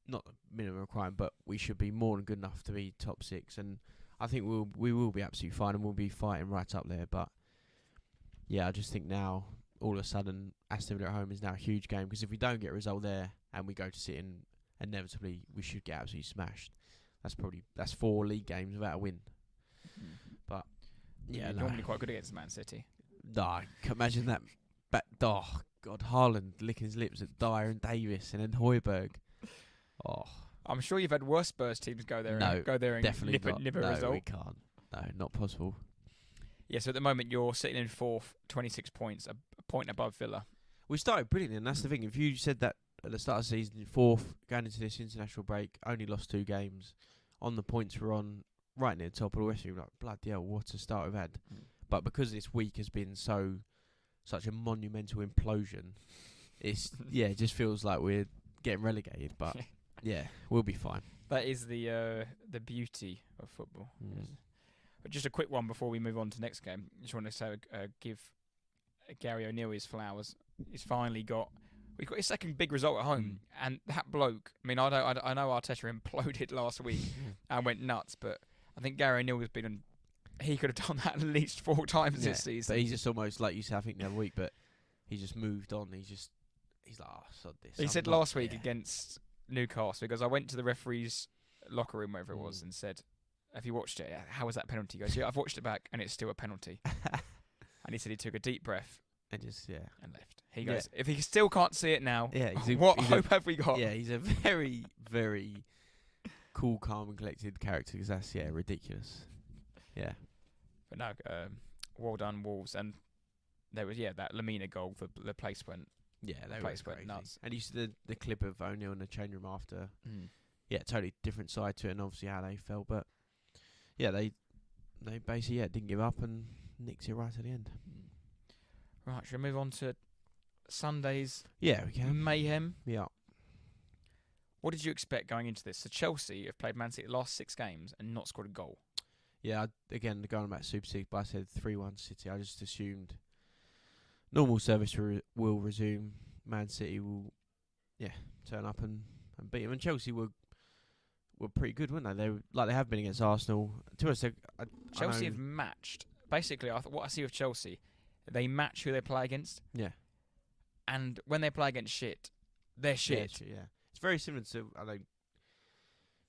not the minimum requirement, but we should be more than good enough to be top 6, and I think we will be absolutely fine and we'll be fighting right up there. But yeah, I just think now all of a sudden Aston Villa at home is now a huge game, because if we don't get a result there and we go to sit in, inevitably we should get absolutely smashed. That's 4 league games without a win. But yeah, normally quite good against Man City. Nah, imagine that. Oh God, Haaland licking his lips at Dyer and Davis, and then Højbjerg. Oh, I'm sure you've had worse Spurs teams go there and definitely nip a result. No, we can't. No, not possible. Yeah, so at the moment you're sitting in 4th, 26 points, a point above Villa. We started brilliantly, and that's the thing. If you said that at the start of the season, 4th, going into this international break, only lost 2 games, on the points we're on, right near the top of the West, you're like, bloody hell, what a start we've had. But because this week has been such a monumental implosion, it just feels like we're getting relegated. But yeah, we'll be fine. That is the beauty of football. But just a quick one before we move on to the next game. Just want to say, give Gary O'Neill his flowers. We've got his second big result at home, and that bloke. I mean, I know Arteta imploded last week and went nuts, but I think Gary O'Neill has been. He could have done that at least 4 times this season. But he's just almost like you said, I think the other week, but he just moved on. He's like, sod this. He said last week against Newcastle, because I went to the referee's locker room, wherever it was, and said, "Have you watched it? How was that penalty?" He goes, "Yeah, I've watched it back, and it's still a penalty." And he said he took a deep breath, And just and left. He goes, if he still can't see it now, he's what hope have we got? Yeah, he's a very, very cool, calm, and collected character. Because that's ridiculous. Yeah. But no, well done, Wolves, and there was that Lamina goal. The place went. Yeah, the place went nuts. And you see the clip of O'Neill in the change room after. Yeah, totally different side to it, and obviously how they felt. But yeah, they basically didn't give up and nicked it right at the end. Right, shall we move on to Sunday's we can. mayhem? Yeah. What did you expect going into this? So Chelsea have played Man City the last 6 games and not scored a goal. Yeah, again, going about Super 6, but I said 3-1 City. I just assumed normal service will resume. Man City will, turn up and beat them. And Chelsea were pretty good, weren't they? They were, like they have been against Arsenal. To us, Chelsea have matched. Basically, what I see with Chelsea, they match who they play against. Yeah. And when they play against shit, they're shit. Yeah. It's very similar to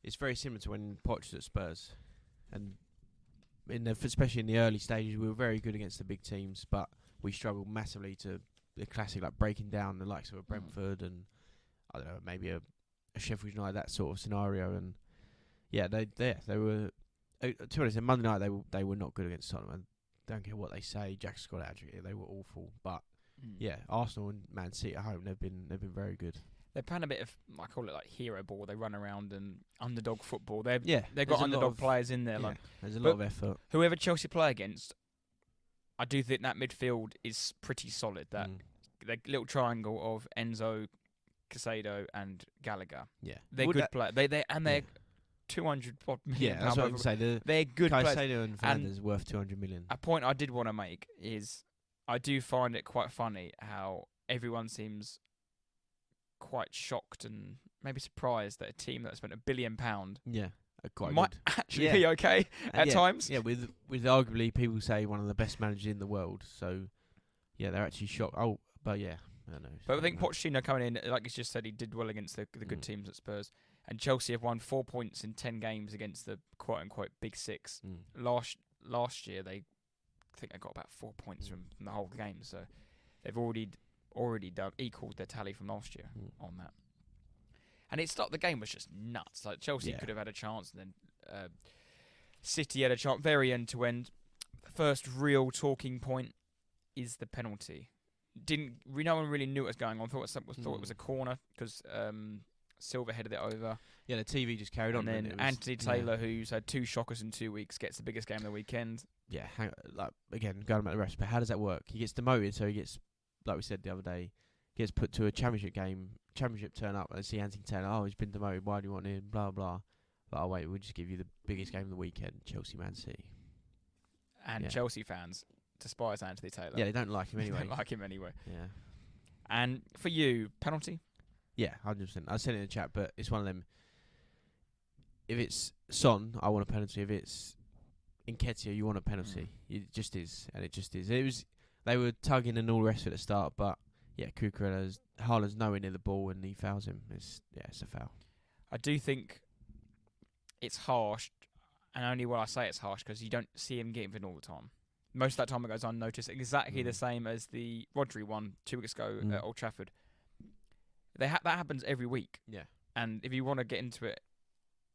It's very similar to when Poch was at Spurs, and especially in the early stages, we were very good against the big teams, but we struggled massively to the classic breaking down the likes of a Brentford and I don't know, maybe a Sheffield United, that sort of scenario. And they were. To be honest, on Monday night they were not good against Tottenham. I don't care what they say. Jack Scott Adrian, they were awful. But Arsenal and Man City at home, they've been very good. They're playing a bit of, I call it hero ball. They run around and underdog football. They've got underdog players in there. There's a lot of effort. Whoever Chelsea play against, I do think that midfield is pretty solid. That the little triangle of Enzo, Caicedo, and Gallagher. Yeah, they're good players. They're 200 million. Yeah, that's what I'm saying. They're good players. Caicedo and Fernandes worth 200 million. A point I did want to make is I do find it quite funny how everyone seems quite shocked and maybe surprised that a team that spent £1 billion might actually be okay at times. Yeah, with arguably people say one of the best managers in the world. So they're actually shocked. Oh, but I don't know. But I think Pochettino coming in, like you just said, he did well against the good teams at Spurs. And Chelsea have won 4 points in 10 games against the quote unquote big 6. Last year I think they got about 4 points from the whole game. So they've already equalled their tally from last year on that. And the game was just nuts. Like Chelsea could have had a chance, and then City had a chance, very end to end. First real talking point is the penalty. No one really knew what was going on. Thought it was a corner because Silva headed it over. Yeah, the TV just carried on. And then Anthony Taylor, who's had 2 shockers in 2 weeks, gets the biggest game of the weekend. Yeah, again, going about the rest, but how does that work? He gets demoted, so he gets, like we said the other day, gets put to a championship turn up and see Anthony Taylor, he's been demoted, why do you want him, blah, blah. But wait, we'll just give you the biggest game of the weekend, Chelsea-Man City. And Chelsea fans despise Anthony Taylor. Yeah, they don't like him anyway. Yeah. And for you, penalty? Yeah, 100%. I said it in the chat, but it's one of them. If it's Son, I want a penalty. If it's Nketiah, you want a penalty. It just is, and it just is. They were tugging and all the rest of it at the start, but Haaland's nowhere near the ball and he fouls him. It's a foul. I do think it's harsh, and only when I say it's harsh because you don't see him getting it all the time. Most of that time it goes unnoticed, exactly the same as the Rodri one 2 weeks ago at Old Trafford. That happens every week. Yeah. And if you want to get into it,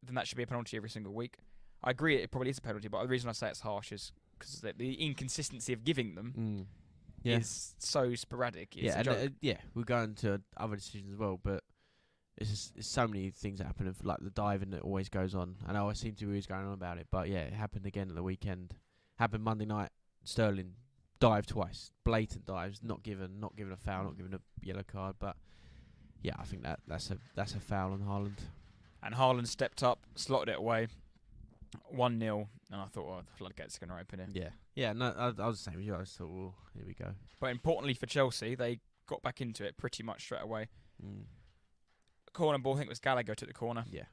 then that should be a penalty every single week. I agree it probably is a penalty, but the reason I say it's harsh is because the inconsistency of giving them is so sporadic. It's a joke. We're going to other decisions as well, but it's so many things that happen, like the diving that always goes on. And I always seem to be always going on about it, but it happened again at the weekend. Happened Monday night. Sterling dived twice, blatant dives, not given a foul, not given a yellow card, but I think that's a foul on Haaland. And Haaland stepped up, slotted it away, 1-0, and I thought, the floodgates are going to open here. Yeah. No, I was the same as you. I just thought, well, here we go. But importantly for Chelsea, they got back into it pretty much straight away. Corner ball, I think it was Gallagher took the corner. Yeah.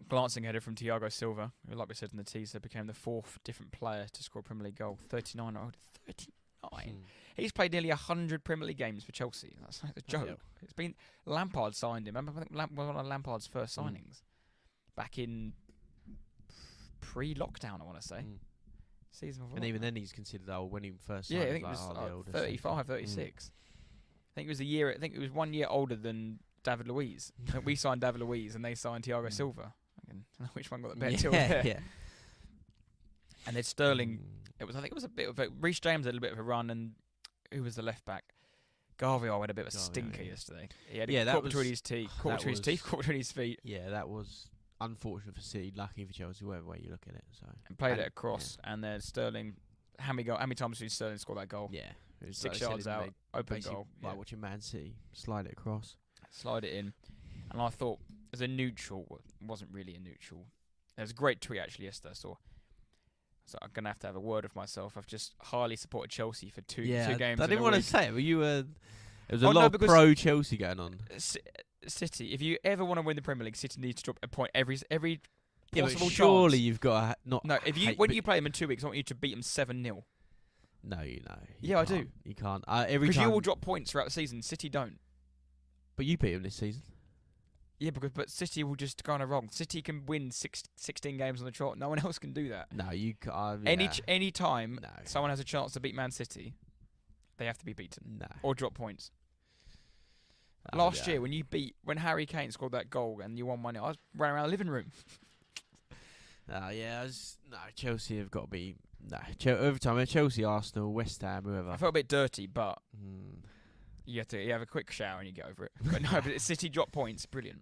Glancing header from Thiago Silva, who, like we said in the teaser, became the 4th different player to score a Premier League goal. 39. He's played nearly 100 Premier League games for Chelsea. That's like a joke. Yeah. It's been Lampard signed him. I think was one of Lampard's first signings back in pre-lockdown, I want to say. Season before. And even then, he's considered old when he first Yeah, signed. I think it was the like oldest. 35, 36. I think it was a year. I think it was 1 year older than David Luiz. I think we signed David Luiz and they signed Thiago Silva. I don't know which one got the better deal there. Yeah. And then Sterling. I think it was a bit of a Reece James had a bit of a run, and who was the left back? Garvey had a bit of a stinker yesterday. He had a caught between his teeth, caught between his feet. Yeah, that was unfortunate for City, lucky for Chelsea, whatever way you look at it. So and played it across, and then Sterling. How many times did Sterling score that goal? Yeah, it was 6 yards out, open goal. Like watching Man City slide it across, slide it in, and I thought as a neutral, it wasn't really a neutral. There was a great tweet actually yesterday I saw. So I'm gonna have to have a word of myself. I've just highly supported Chelsea for two games. I didn't want to say it, but you were. There was a lot of pro-Chelsea going on. City, if you ever want to win the Premier League, City needs to drop a point every yeah, possible but surely chance. You've got to not. No, when you play them in 2 weeks, I want you to beat them 7-0. No, you know. Yeah, I do. You can't. Every because time you will drop points throughout the season. City don't. But you beat them this season. Yeah, but City will just go on a wrong. City can win 16 games on the trot. No one else can do that. No, you can't. Any time someone has a chance to beat Man City, they have to be beaten or drop points. Last year, when Harry Kane scored that goal and you won 1-0, I was running around the living room. Chelsea have got to be every time. Chelsea, Arsenal, West Ham, whoever. I felt a bit dirty, but you have a quick shower and you get over it. But no, but City drop points, brilliant.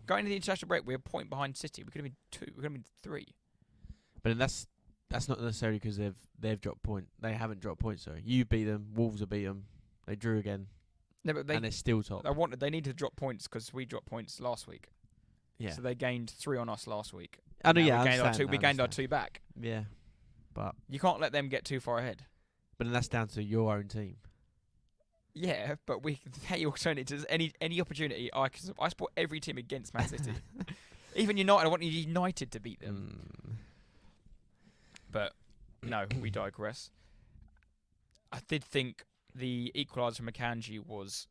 Going into the international break, we're a point behind City. We could have been 2. We could have been 3. But that's not necessarily because they've dropped points. They haven't dropped points. Sorry, you beat them. Wolves have beat them. They drew again. No, but and they're still top. They need to drop points because we dropped points last week. Yeah. So they gained 3 on us last week. I know. Yeah, we gained our 2 back. Yeah, but you can't let them get too far ahead. But then that's down to your own team. Yeah, but any alternatives, any opportunity, I support every team against Man City. Even United, I want United to beat them. But no, we digress. I did think the equaliser from Akanji was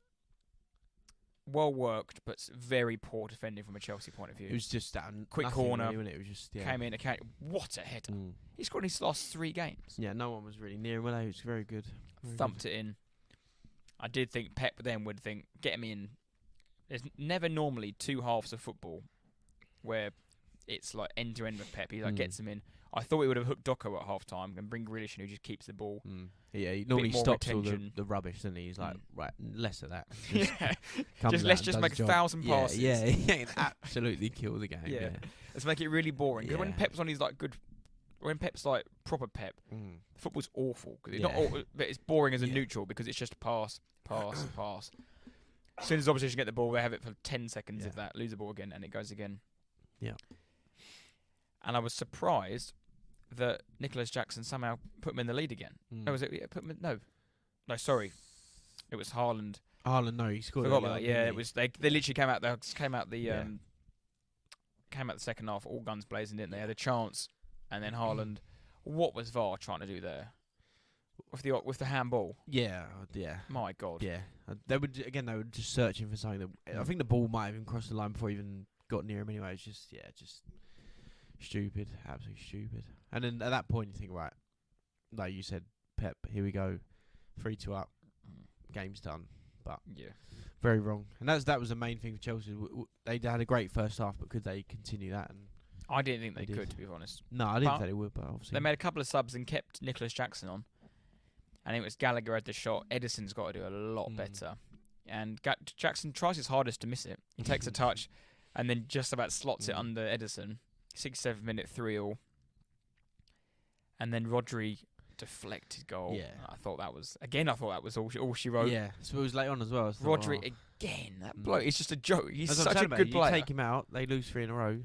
well worked, but very poor defending from a Chelsea point of view. It was just that quick corner. Really, it was just came in. Akanji, what a header! He scored in his last 3 games. Yeah, no one was really near him. It was very good. Thumped it in. I did think Pep then would think, get him in. There's never normally 2 halves of football where it's like end to end with Pep. He gets him in. I thought he would have hooked Doco at half time and bring Grealish in, who just keeps the ball. Yeah, he normally stops all the rubbish, doesn't he? He's like, right, less of that. Let's just make 1,000 passes. Yeah, he can absolutely kill the game. Yeah. Let's make it really boring. Because when Pep's on his when Pep's like proper Pep, football's awful. Cause it's not but it's boring as a neutral because it's just pass. As soon as the opposition get the ball, they have it for 10 seconds of that, lose the ball again, and it goes again. Yeah. And I was surprised that Nicholas Jackson somehow put him in the lead again. No, was it? Yeah, no, sorry, it was Haaland. No, he scored. Forgot about that. Yeah, it was. They literally came out the second half, all guns blazing, didn't they? Had a chance, and then Haaland. What was VAR trying to do there? With the handball. Yeah. My God. Yeah, they were just searching for something that I think the ball might have even crossed the line before he even got near him. Anyway, it's just stupid, absolutely stupid. And then at that point, you think, right, like you said, Pep, here we go, 3-2 up, game's done. But very wrong. And that was the main thing for Chelsea. They had a great first half, but could they continue that? And I didn't think they could, to be honest. No, I didn't think they would, but obviously they made a couple of subs and kept Nicholas Jackson on. And it was Gallagher had the shot. Edison's got to do a lot better. And Jackson tries his hardest to miss it. He takes a touch and then just about slots it under Edison. 67th minute, 3-3. And then Rodri deflected goal. Yeah. I thought that was all she wrote. Yeah, so it was late on as well. Rodri again. That bloke, he's just a joke. He's such a good player. You take him out, they lose 3 in a row.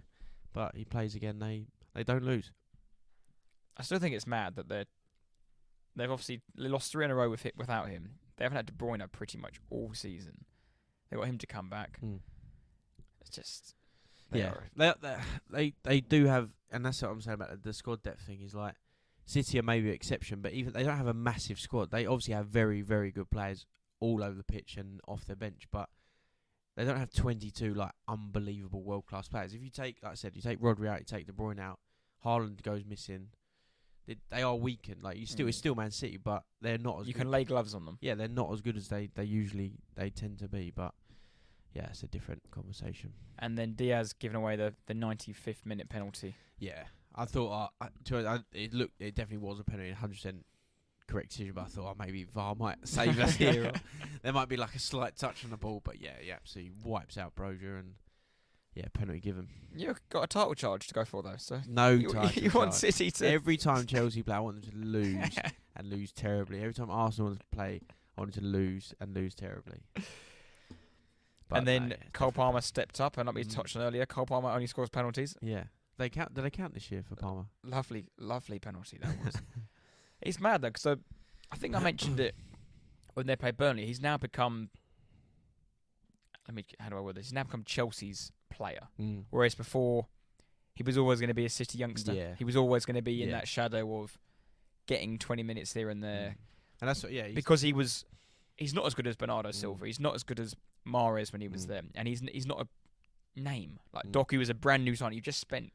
But he plays again, they don't lose. I still think it's mad that they've obviously lost 3 in a row without him. They haven't had De Bruyne pretty much all season. They got him to come back. It's just they do have, and that's what I'm saying about the squad depth thing. Is like City are maybe an exception, but even they don't have a massive squad. They obviously have very, very good players all over the pitch and off their bench, but they don't have 22 like unbelievable world class players. If you take, like I said, you take Rodri out, you take De Bruyne out, Haaland goes missing. they are weakened. Like it's still Man City, but they're not as. You good. can lay gloves on them. Yeah, they're not as good as they tend to be. But yeah, it's a different conversation. And then Diaz giving away the 95th minute penalty. Yeah, I thought it definitely was a penalty, 100% correct decision. But I thought maybe VAR might save us here. Or there might be like a slight touch on the ball, but yeah, he absolutely wipes out Broja and penalty given. You got a title charge to go for though, so no you title want charge. City to Every time Chelsea play, I want them to lose and lose terribly. Every time Arsenal want to play, I want them to lose and lose terribly. But and then no, Cole Palmer stepped up, and like we touched on earlier, Cole Palmer only scores penalties. Yeah, do they count this year for Palmer? Lovely penalty that was. It's mad though, because I think I mentioned it when they played Burnley. He's now become. How do I word this? He's now become Chelsea's player, whereas before he was always going to be a City youngster. Yeah. He was always going to be in that shadow of getting 20 minutes here and there. And that's what, because he's not as good as Bernardo Silva. He's not as good as Mahrez when he was there, and he's not a name like Doku is a brand new sign. You've just spent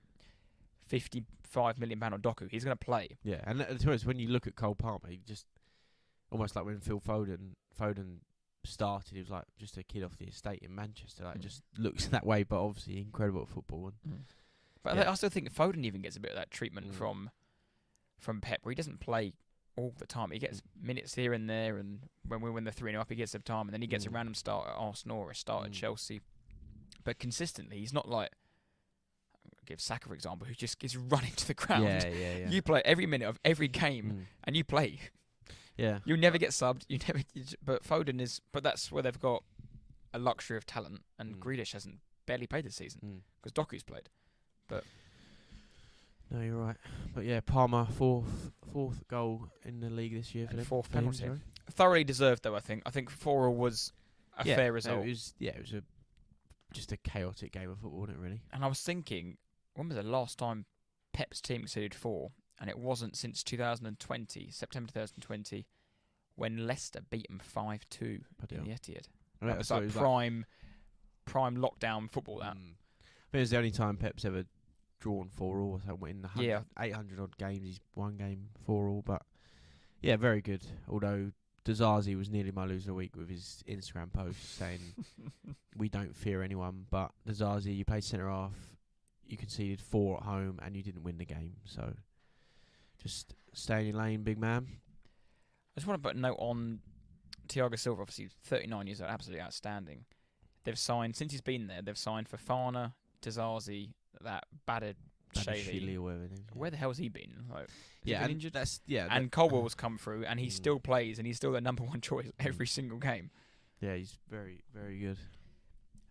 £55 million on Doku. He's going to play. Yeah, and to be honest, when you look at Cole Palmer, he just almost like when Phil Foden started, he was like just a kid off the estate in Manchester. Like just looks that way, but obviously incredible at football. But I still think Foden even gets a bit of that treatment from Pep, where he doesn't play all the time. He gets minutes here and there, and when we win the 3-0 up, he gets some time, and then he gets a random start at Arsenal or a start at Chelsea. But consistently, he's not like, I'll give Saka for example, who just gets run into the ground. Yeah. You play every minute of every game, and you play. Yeah, you never get subbed. But Foden is. But that's where they've got a luxury of talent, and Grealish hasn't barely played this season because Doku's played. But no, you're right. But yeah, Palmer fourth goal in the league this year for them. Fourth penalty. Thoroughly deserved though. I think 4-4 was a fair result. It was just a chaotic game of football, wasn't it? Really. And I was thinking, when was the last time Pep's team conceded 4? And it wasn't since 2020, September 2020, when Leicester beat them 5-2 in the Etihad. That was like prime lockdown football. That. I think it was the only time Pep's ever drawn 4-4 or something in the 800 odd games. He's one game 4-4, but yeah, very good. Although Dizazi was nearly my loser of the week with his Instagram post saying we don't fear anyone, but Dizazi, you played centre half, you conceded 4 at home, and you didn't win the game. So just stay in your lane, big man. I just want to put a note on Thiago Silva, obviously 39 years old, absolutely outstanding. They've signed, since he's been there, they've signed for Fofana, Dizazi, that battered Shavy. Where the hell's he been? Like, yeah, been injured? And Colwell's come through, and he still plays, and he's still the number one choice every single game. Yeah, he's very, very good.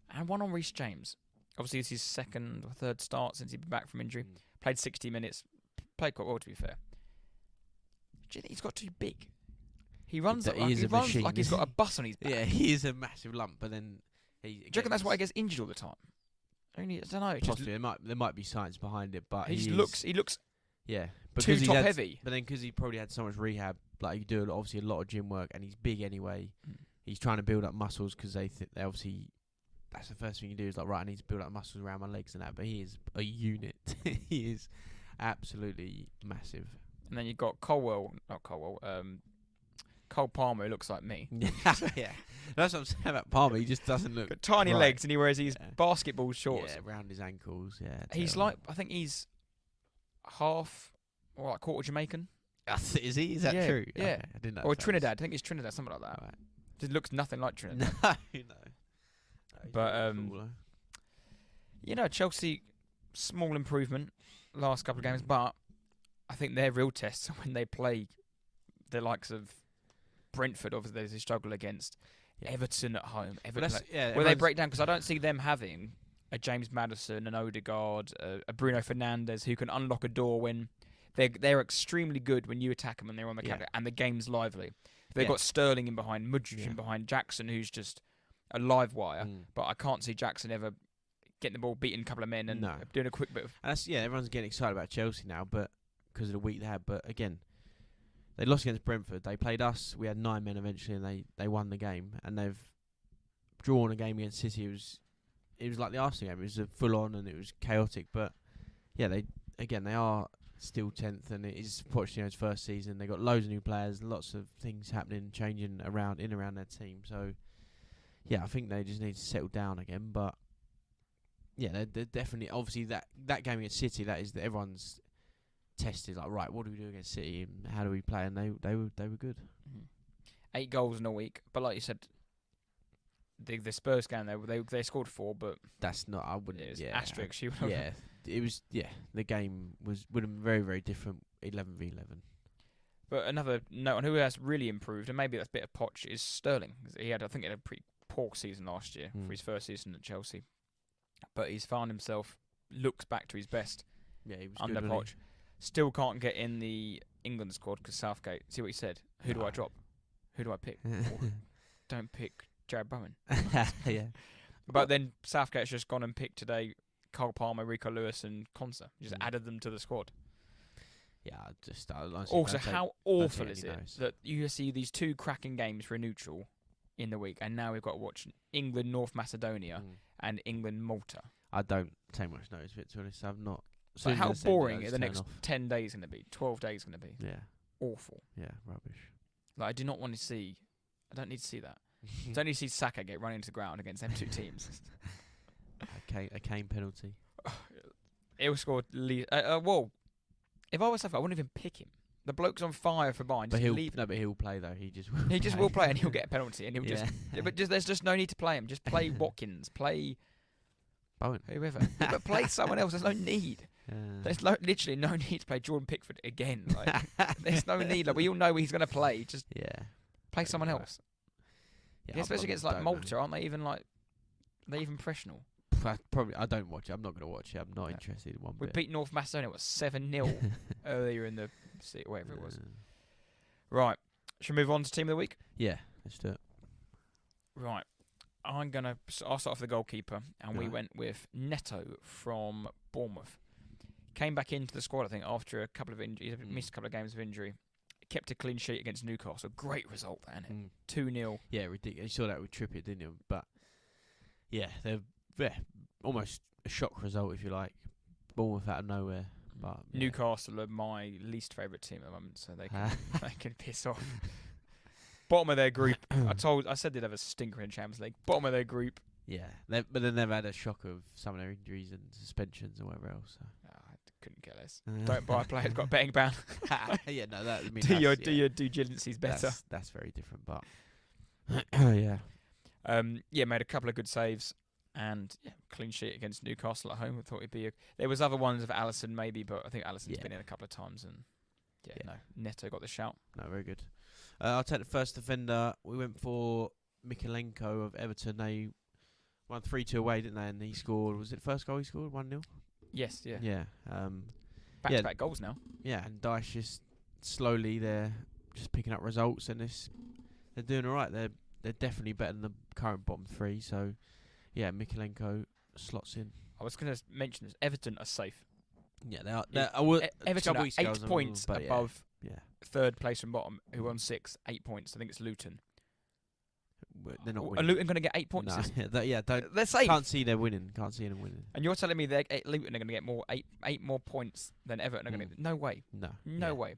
And one on Reece James. Obviously, it's his second or third start since he's been back from injury. Played 60 minutes. Played quite well, to be fair. Do you think he's got too big? He runs like he's got a bus on his back. Yeah, he is a massive lump, but then do you reckon that's why he gets injured all the time? I don't know. Possibly, there might be science behind it, but he looks because too top heavy. But then because he probably had so much rehab, like he do obviously a lot of gym work, and he's big anyway. He's trying to build up muscles because they obviously that's the first thing you do is like, right, I need to build up muscles around my legs and that. But he is a unit. He is absolutely massive. And then you've got Cole Palmer, who looks like me. Yeah, that's what I'm saying about Palmer. He just doesn't look. Got tiny legs, and he wears these basketball shorts. Yeah, around his ankles. Yeah, he's like, I think he's half or like quarter Jamaican. Is he? Is that true? Yeah, okay, I didn't know. Or Trinidad. I think he's Trinidad, something like that. Right. Just looks nothing like Trinidad. No. But Chelsea, small improvement last couple of games, but I think their real tests are when they play the likes of Brentford. Obviously, they struggle against Everton at home. Where they break down, because I don't see them having a James Maddison, an Odegaard, a Bruno Fernandes who can unlock a door when they're extremely good when you attack them and they're on the counter and the game's lively. They've got Sterling in behind, Mudryk in behind, Jackson who's just a live wire, but I can't see Jackson ever getting the ball, beating a couple of men and doing a quick bit of... And everyone's getting excited about Chelsea now, but because of the week they had. But again, they lost against Brentford. They played us. We had 9 men eventually, and they won the game. And they've drawn a game against City. It was like the Arsenal game. It was full on and it was chaotic. But yeah, they are still 10th, and it is Pochettino's first season. They got loads of new players, lots of things happening, changing around their team. So, yeah, I think they just need to settle down again. But yeah, they're definitely obviously that game against City. That is everyone's tested. Like, right, what do we do against City? And how do we play? And they were good. 8 goals in a week, but like you said, the Spurs game they scored 4, but that's not. I wouldn't. It was Yeah, asterisk. yeah. It was. Yeah, the game would have been very, very different. 11v11. But another note on who has really improved, and maybe that's a bit of Poch, is Sterling. I think he had a pretty poor season last year for his first season at Chelsea, but he's found himself looks back to his best. Yeah, he was under good, Poch. Still can't get in the England squad because Southgate. See what he said? Who do I drop? Who do I pick? Don't pick Jared Bowen. Yeah. But then Southgate's just gone and picked today Cole Palmer, Rico Lewis and Konsa. Just added them to the squad. Yeah, also, how awful is it that you see these 2 cracking games for a neutral in the week, and now we've got to watch England, North Macedonia and England, Malta. I don't take much notice of it, to be honest. I've not. But how boring are the next 10 days going to be? 12 days going to be? Yeah. Awful. Yeah, rubbish. Like, I do not want to see. I don't need to see that. I don't need to see Saka get run into the ground against them 2 teams. A Kane penalty. He'll score. Well, if I was Saka, I wouldn't even pick him. The bloke's on fire for mine. But he'll play though. He just will play and he'll get a penalty and he'll there's just no need to play him. Just play Watkins. Play Bowen. Whoever. But play someone else. There's no need. There's literally no need to play Jordan Pickford again. Like, there's no need. Like, we all know he's going to play. Just play someone else. Yeah, especially against like Malta, aren't they even like? Are they even professional? Probably. I don't watch it. I'm not going to watch it. I'm not interested in one bit. We beat North Macedonia 7-0 earlier in the whatever it was. Right. Should we move on to team of the week? Yeah, let's do it. Right. I'll start off with the goalkeeper, and we went with Neto from Bournemouth. Came back into the squad, I think, after a couple of injuries. He missed a couple of games of injury. Kept a clean sheet against Newcastle. Great result, that, isn't it? 2-0. Yeah, ridiculous. You saw that with Trippier, didn't you? But yeah, they're almost a shock result, if you like. Bournemouth out of nowhere. But Newcastle are my least favourite team at the moment, so they can piss off. Bottom of their group. I said they'd have a stinker in Champions League. Bottom of their group. Yeah, but then they've had a shock of some of their injuries and suspensions and whatever else. So. I couldn't care less. Don't buy a player who's got a betting ban. Yeah, no, that. I mean, do your due diligences better. That's very different, but made a couple of good saves and clean sheet against Newcastle at home. I thought it'd be. There was other ones of Alisson maybe, but I think Alisson's been in a couple of times and no, Neto got the shout. No, very good. I'll take the first defender. We went for Mikalenko of Everton. They won 3-2 away, didn't they? And he scored. Was it the first goal he scored? 1-0. Yes. Yeah. Yeah. Back-to-back goals now. Yeah, and Dyche just slowly they're just picking up results, and they're doing all right. They're definitely better than the current bottom 3. So yeah, Mikalenko slots in. I was going to mention this. Everton are safe. Yeah, they are. Everton are 8 points above yeah. third place from bottom, who won 6, 8 points. I think it's Luton. They're not winning. Are Luton going to get 8 points? No. They're safe. Can't see them winning. And you're telling me Luton are going to get eight more points than Everton are going to get? No way. No way.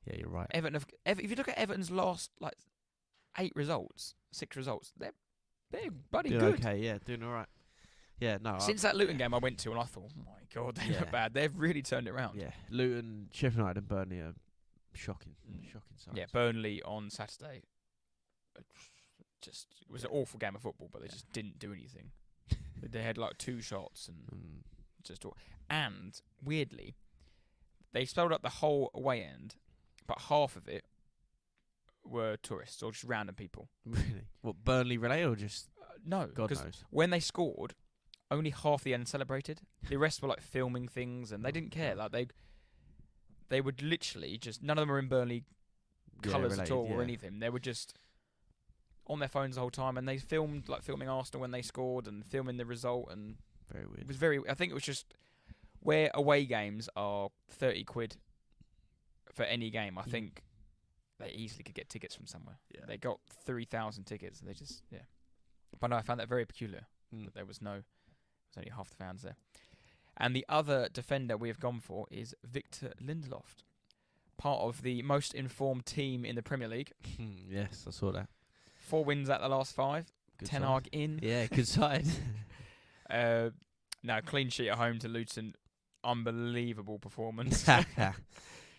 Yeah, you're right. Everton if you look at Everton's last 6 results, they're bloody doing good. Okay, yeah, doing all right. Yeah, no. Since that Luton game I went to, and I thought, oh my God, they look bad. They've really turned it around. Yeah, Luton, Sheffield United, and Burnley are shocking sides. Yeah, Burnley on Saturday. It was an awful game of football, but they just didn't do anything. They had 2 shots and weirdly, they spelled up the whole away end, but half of it were tourists or just random people. Really? What, Burnley related or just? No, God because knows. when they scored, only half the end celebrated. The rest were filming things, and they didn't care. They would literally just, none of them were in Burnley colours at all or anything. They were just on their phones the whole time, and they filmed filming Arsenal when they scored and filming the result, and very weird. It was very. I think it was just where away games are £30 for any game. I think they easily could get tickets from somewhere. Yeah. They got 3,000 tickets. They just But no, I found that very peculiar. That there was only half the fans there. And the other defender we have gone for is Victor Lindelof, part of the most informed team in the Premier League. Yes, I saw that. 4 wins at the last 5. Good Ten side. Hag in. Yeah, good side. Now, clean sheet at home to Luton. Unbelievable performance.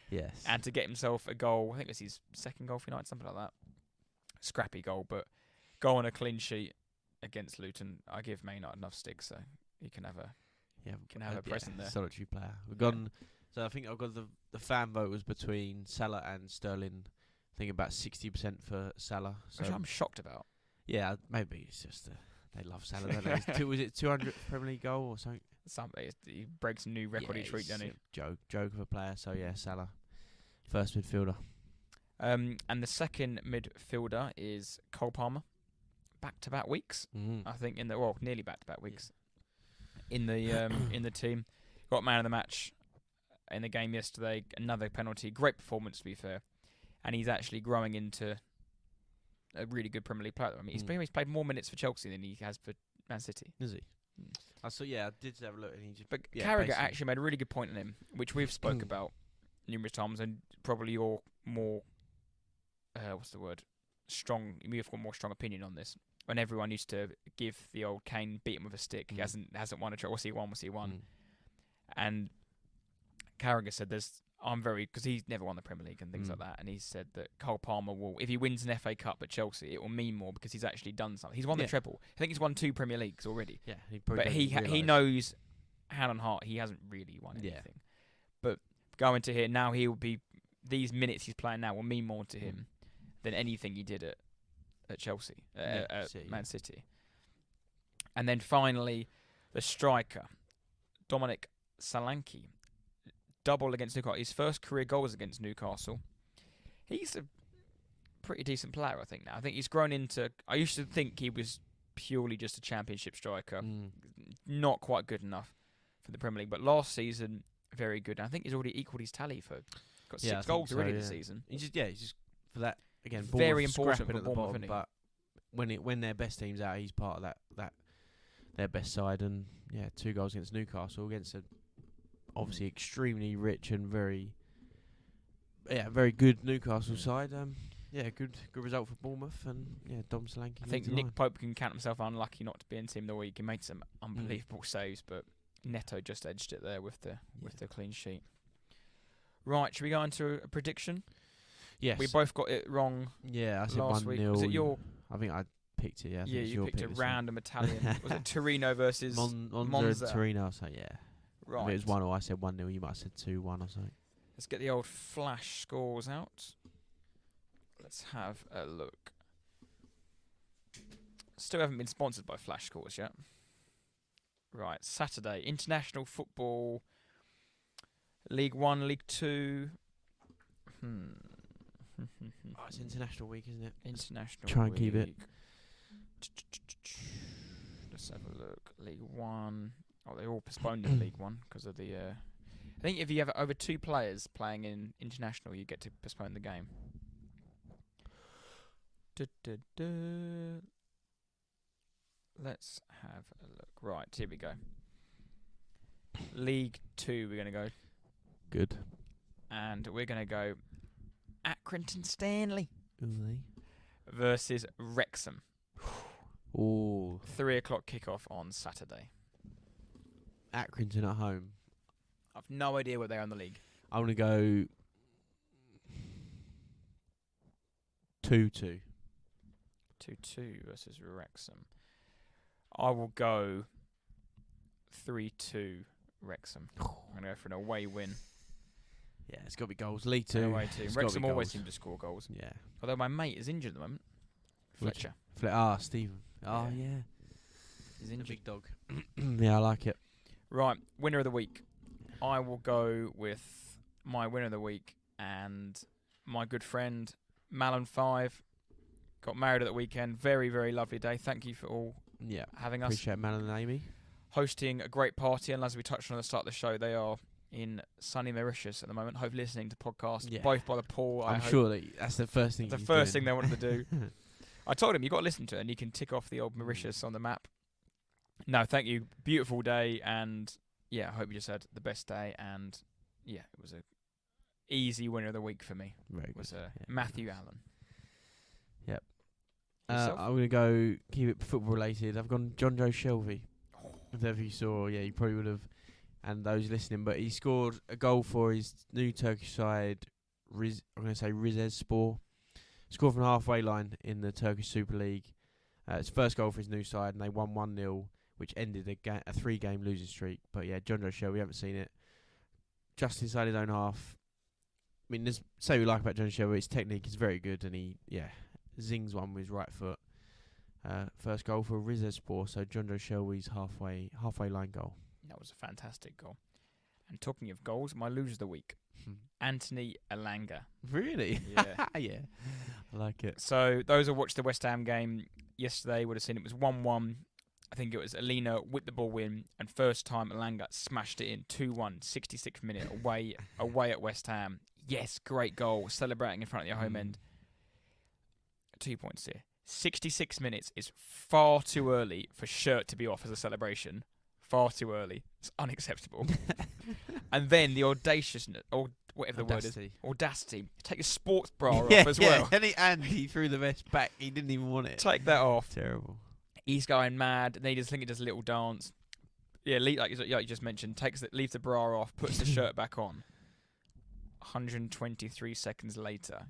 Yes. And to get himself a goal, I think it was his second goal for United, something like that. Scrappy goal, but goal on a clean sheet against Luton. I give Man United enough stick, so he can have a present there. Solitary player. We've gone. So I think I've got the fan vote was between Salah and Sterling. I think about 60% for Salah. So Which I'm shocked about. yeah, maybe it's just they love Salah. Don't they? Was it 200th Premier League goal or something? He breaks a new record each week, doesn't he? Joke of a player. So yeah, Salah, first midfielder. And the second midfielder is Cole Palmer. Back-to-back weeks, I think. Nearly back-to-back weeks in the team. Got man of the match in the game yesterday. Another penalty. Great performance, to be fair. And he's actually growing into a really good Premier League player. I mean, he's played more minutes for Chelsea than he has for Man City. Is he? I saw. Yeah, I did have a look, and he just. But Carragher actually made a really good point on him, which we've spoke about numerous times, and probably your more you have got more strong opinion on this. When everyone used to give the old Kane, beat him with a stick, he hasn't won a trophy. What's he won? And Carragher said, because he's never won the Premier League and things like that, and he said that Cole Palmer will, if he wins an FA Cup at Chelsea, it will mean more because he's actually done something. He's won the treble. I think he's won 2 Premier Leagues already. Yeah, he knows hand on heart he hasn't really won anything. But going to here now, he will be, these minutes he's playing now will mean more to him than anything he did at Chelsea, Man City. And then finally, the striker, Dominic Solanke, double against Newcastle. His first career goal was against Newcastle. He's a pretty decent player, I think, now. I think he's grown into... I used to think he was purely just a championship striker. Not quite good enough for the Premier League. But last season, very good. And I think he's already equalled his tally for... Got 6 goals already this season. He's just for that... Again, very important for at the bottom, but when their best team's out, he's part of that their best side, and 2 goals against Newcastle against a obviously extremely rich and very good Newcastle side. Good result for Bournemouth, and Dom Solanke. I think Nick Pope can count himself unlucky not to be in team of the week. He made some unbelievable saves, but Neto just edged it there with the clean sheet. Right, should we go into a prediction? Yes. We both got it wrong. Yeah, I said last 1-0. week. Was it your? I think I picked it. Yeah, you picked a random Italian. Was it Torino versus Monza? Torino. So right. I mean, it was 1-0. I said 1-0. You might have said 2-1 or something. Let's get the old flash scores out. Let's have a look. Still haven't been sponsored by Flash Scores yet. Right, Saturday, international football, League 1, League 2. It's international week, isn't it? International Try and week. keep it. Let's have a look. League 1. Oh, they're all postponed in League 1 because of the... I think if you have over 2 players playing in international, you get to postpone the game. Let's have a look. Right, here we go. League 2, we're going to go. Good. And we're going to go Accrington Stanley Ooh. versus Wrexham. Ooh. 3 o'clock kickoff on Saturday. Accrington at home. I've no idea where they are in the league. I want to go 2-2. 2-2 versus Wrexham. I will go 3-2 Wrexham. I'm going to go for an away win. Yeah, it's got to be goals. League 2. Away team. Wrexham always seem to score goals. Yeah. Although my mate is injured at the moment. Fletcher. Stephen. Oh, yeah. He's injured. The big dog. Yeah, I like it. Right, winner of the week. I will go with my winner of the week and my good friend, Malin5. Got married at the weekend. Very, very lovely day. Thank you for all having us. Appreciate Malin and Amy. Hosting a great party, and as we touched on at the start of the show, they are in sunny Mauritius at the moment. Hopefully listening to podcasts, both by the pool. I'm sure that's the first thing. The first thing they wanted to do. I told him, you've got to listen to it, and you can tick off the old Mauritius on the map. No, thank you. Beautiful day, and I hope you just had the best day, and it was a easy winner of the week for me. Very It was good. Matthew Allen. Yep. Yourself? I'm going to go keep it football related. I've gone John Joe Shelby. If ever you saw, you probably would have, and those listening, but he scored a goal for his new Turkish side, I'm going to say Rizespor. Scored from the halfway line in the Turkish Super League. It's first goal for his new side, and they won 1-0, which ended a 3-game losing streak. But yeah, John Joe Shelby, we haven't seen it. Just inside his own half. I mean, say we like about John Shelby, his technique is very good, and he zings one with his right foot. First goal for Rizespor, so John Joe Shelby's halfway line goal. That was a fantastic goal. And talking of goals, my loser of the week, Anthony Elanga. Really? Yeah. Yeah. I like it. So those who watched the West Ham game yesterday would have seen it was 1-1. I think it was Alina with the ball in, and first time Elanga smashed it in 2-1, 66th minute away at West Ham. Yes, great goal, celebrating in front of your home end. 2 points here. 66 minutes is far too early for shirt to be off as a celebration. Far too early. It's unacceptable. And then the audaciousness, or whatever the word is, audacity. Take your sports bra off as well. And he threw the vest back. He didn't even want it. Take that off. Terrible. He's going mad. And then I think he does a little dance. Yeah, like you just mentioned, leaves the bra off, puts the shirt back on. 123 seconds later,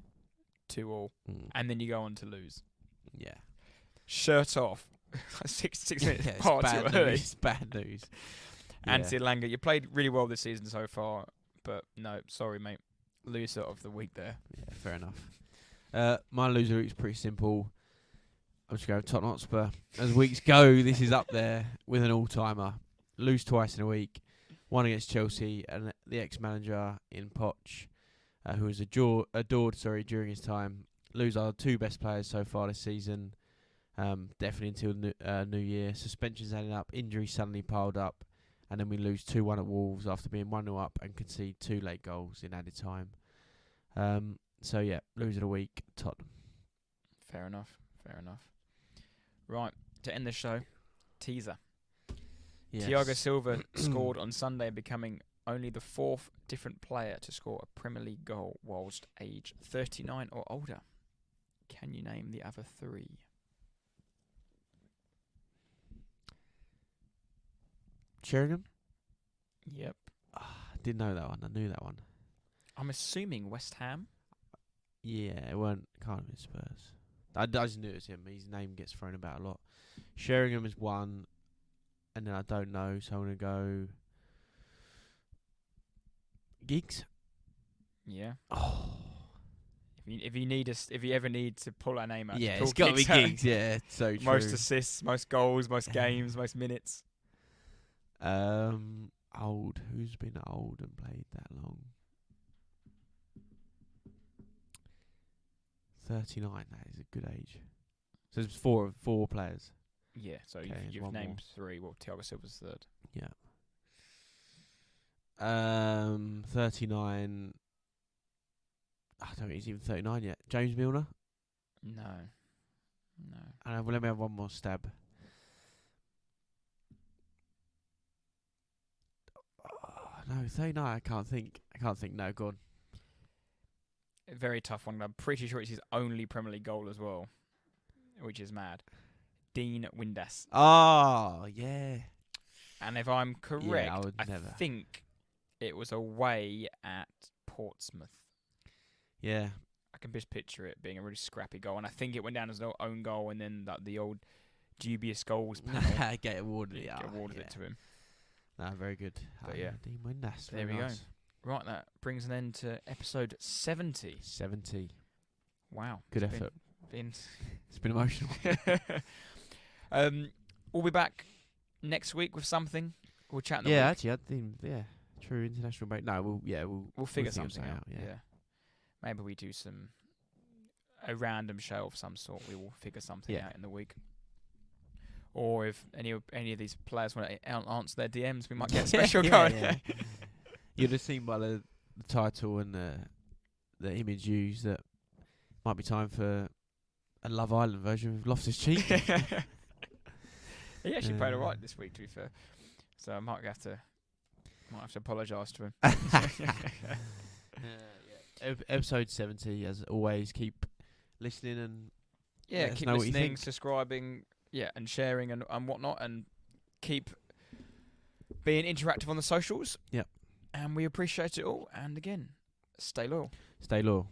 2-2, and then you go on to lose. Yeah. Shirt off. 66 minutes. It's Far bad too early. news. It's bad news. Anthony Elanga, you played really well this season so far, but no, sorry, mate. Loser of the week there. Yeah, fair enough. My loser week's pretty simple. I'm just going to Tottenham Hotspur. As weeks go, this is up there with an all-timer. Lose twice in a week. One against Chelsea, and the ex-manager in Poch, who was adored during his time. Lose our two best players so far this season. Definitely until New Year. Suspensions adding up, injuries suddenly piled up, and then we lose 2-1 at Wolves after being 1-0 up and concede 2 late goals in added time. So yeah, loser of the week, Tottenham. Fair enough. Right, to end the show, teaser. Yes. Thiago Silva scored on Sunday, becoming only the 4th different player to score a Premier League goal whilst age 39 or older. Can you name the other 3? Sheringham? Yep. Didn't know that one. I knew that one. I'm assuming West Ham. Yeah, it can't have been Spurs. I just knew it was him. His name gets thrown about a lot. Sheringham is one, and then I don't know, so I'm going to go Giggs. Yeah. Oh. If you ever need to pull our name out, Yeah, it's got to be Giggs. Yeah, so true. Most assists, most goals, most games, most minutes. Old. Who's been old and played that long? 39. That is a good age. So there's four players. Yeah. So Okay, you've named 3. Well, Thiago Silva's 3rd. Yeah. 39. I don't think he's even 39 yet. James Milner? No. Well, let me have one more stab. No, 39. I can't think. No, go on. A very tough one. I'm pretty sure it's his only Premier League goal as well, which is mad. Dean Windass. Oh, yeah. And if I'm correct, I think it was away at Portsmouth. Yeah. I can just picture it being a really scrappy goal, and I think it went down as an own goal, and then the old dubious goals panel get awarded it to him. No, very good. But yeah, Dean Windass. There we go. Right, that brings an end to episode 70. 70. Wow. Good effort. It's been emotional. We'll be back next week with something. We'll chat. Actually, I think true international break. No, we'll figure something out. Yeah. Maybe we do a random show of some sort. We will figure something out in the week. Or if any of these players want to answer their DMs, we might get a special going. Yeah. You'd have seen by the title and the image used that might be time for a Love Island version of Loftus-Cheek. He actually played alright this week, to be fair. So I might have to Might have to apologise to him. Episode 70, as always, keep listening and let us keep know what you listening, think. subscribing, and sharing and whatnot, and keep being interactive on the socials. Yep. And we appreciate it all. And again, stay loyal. Stay loyal.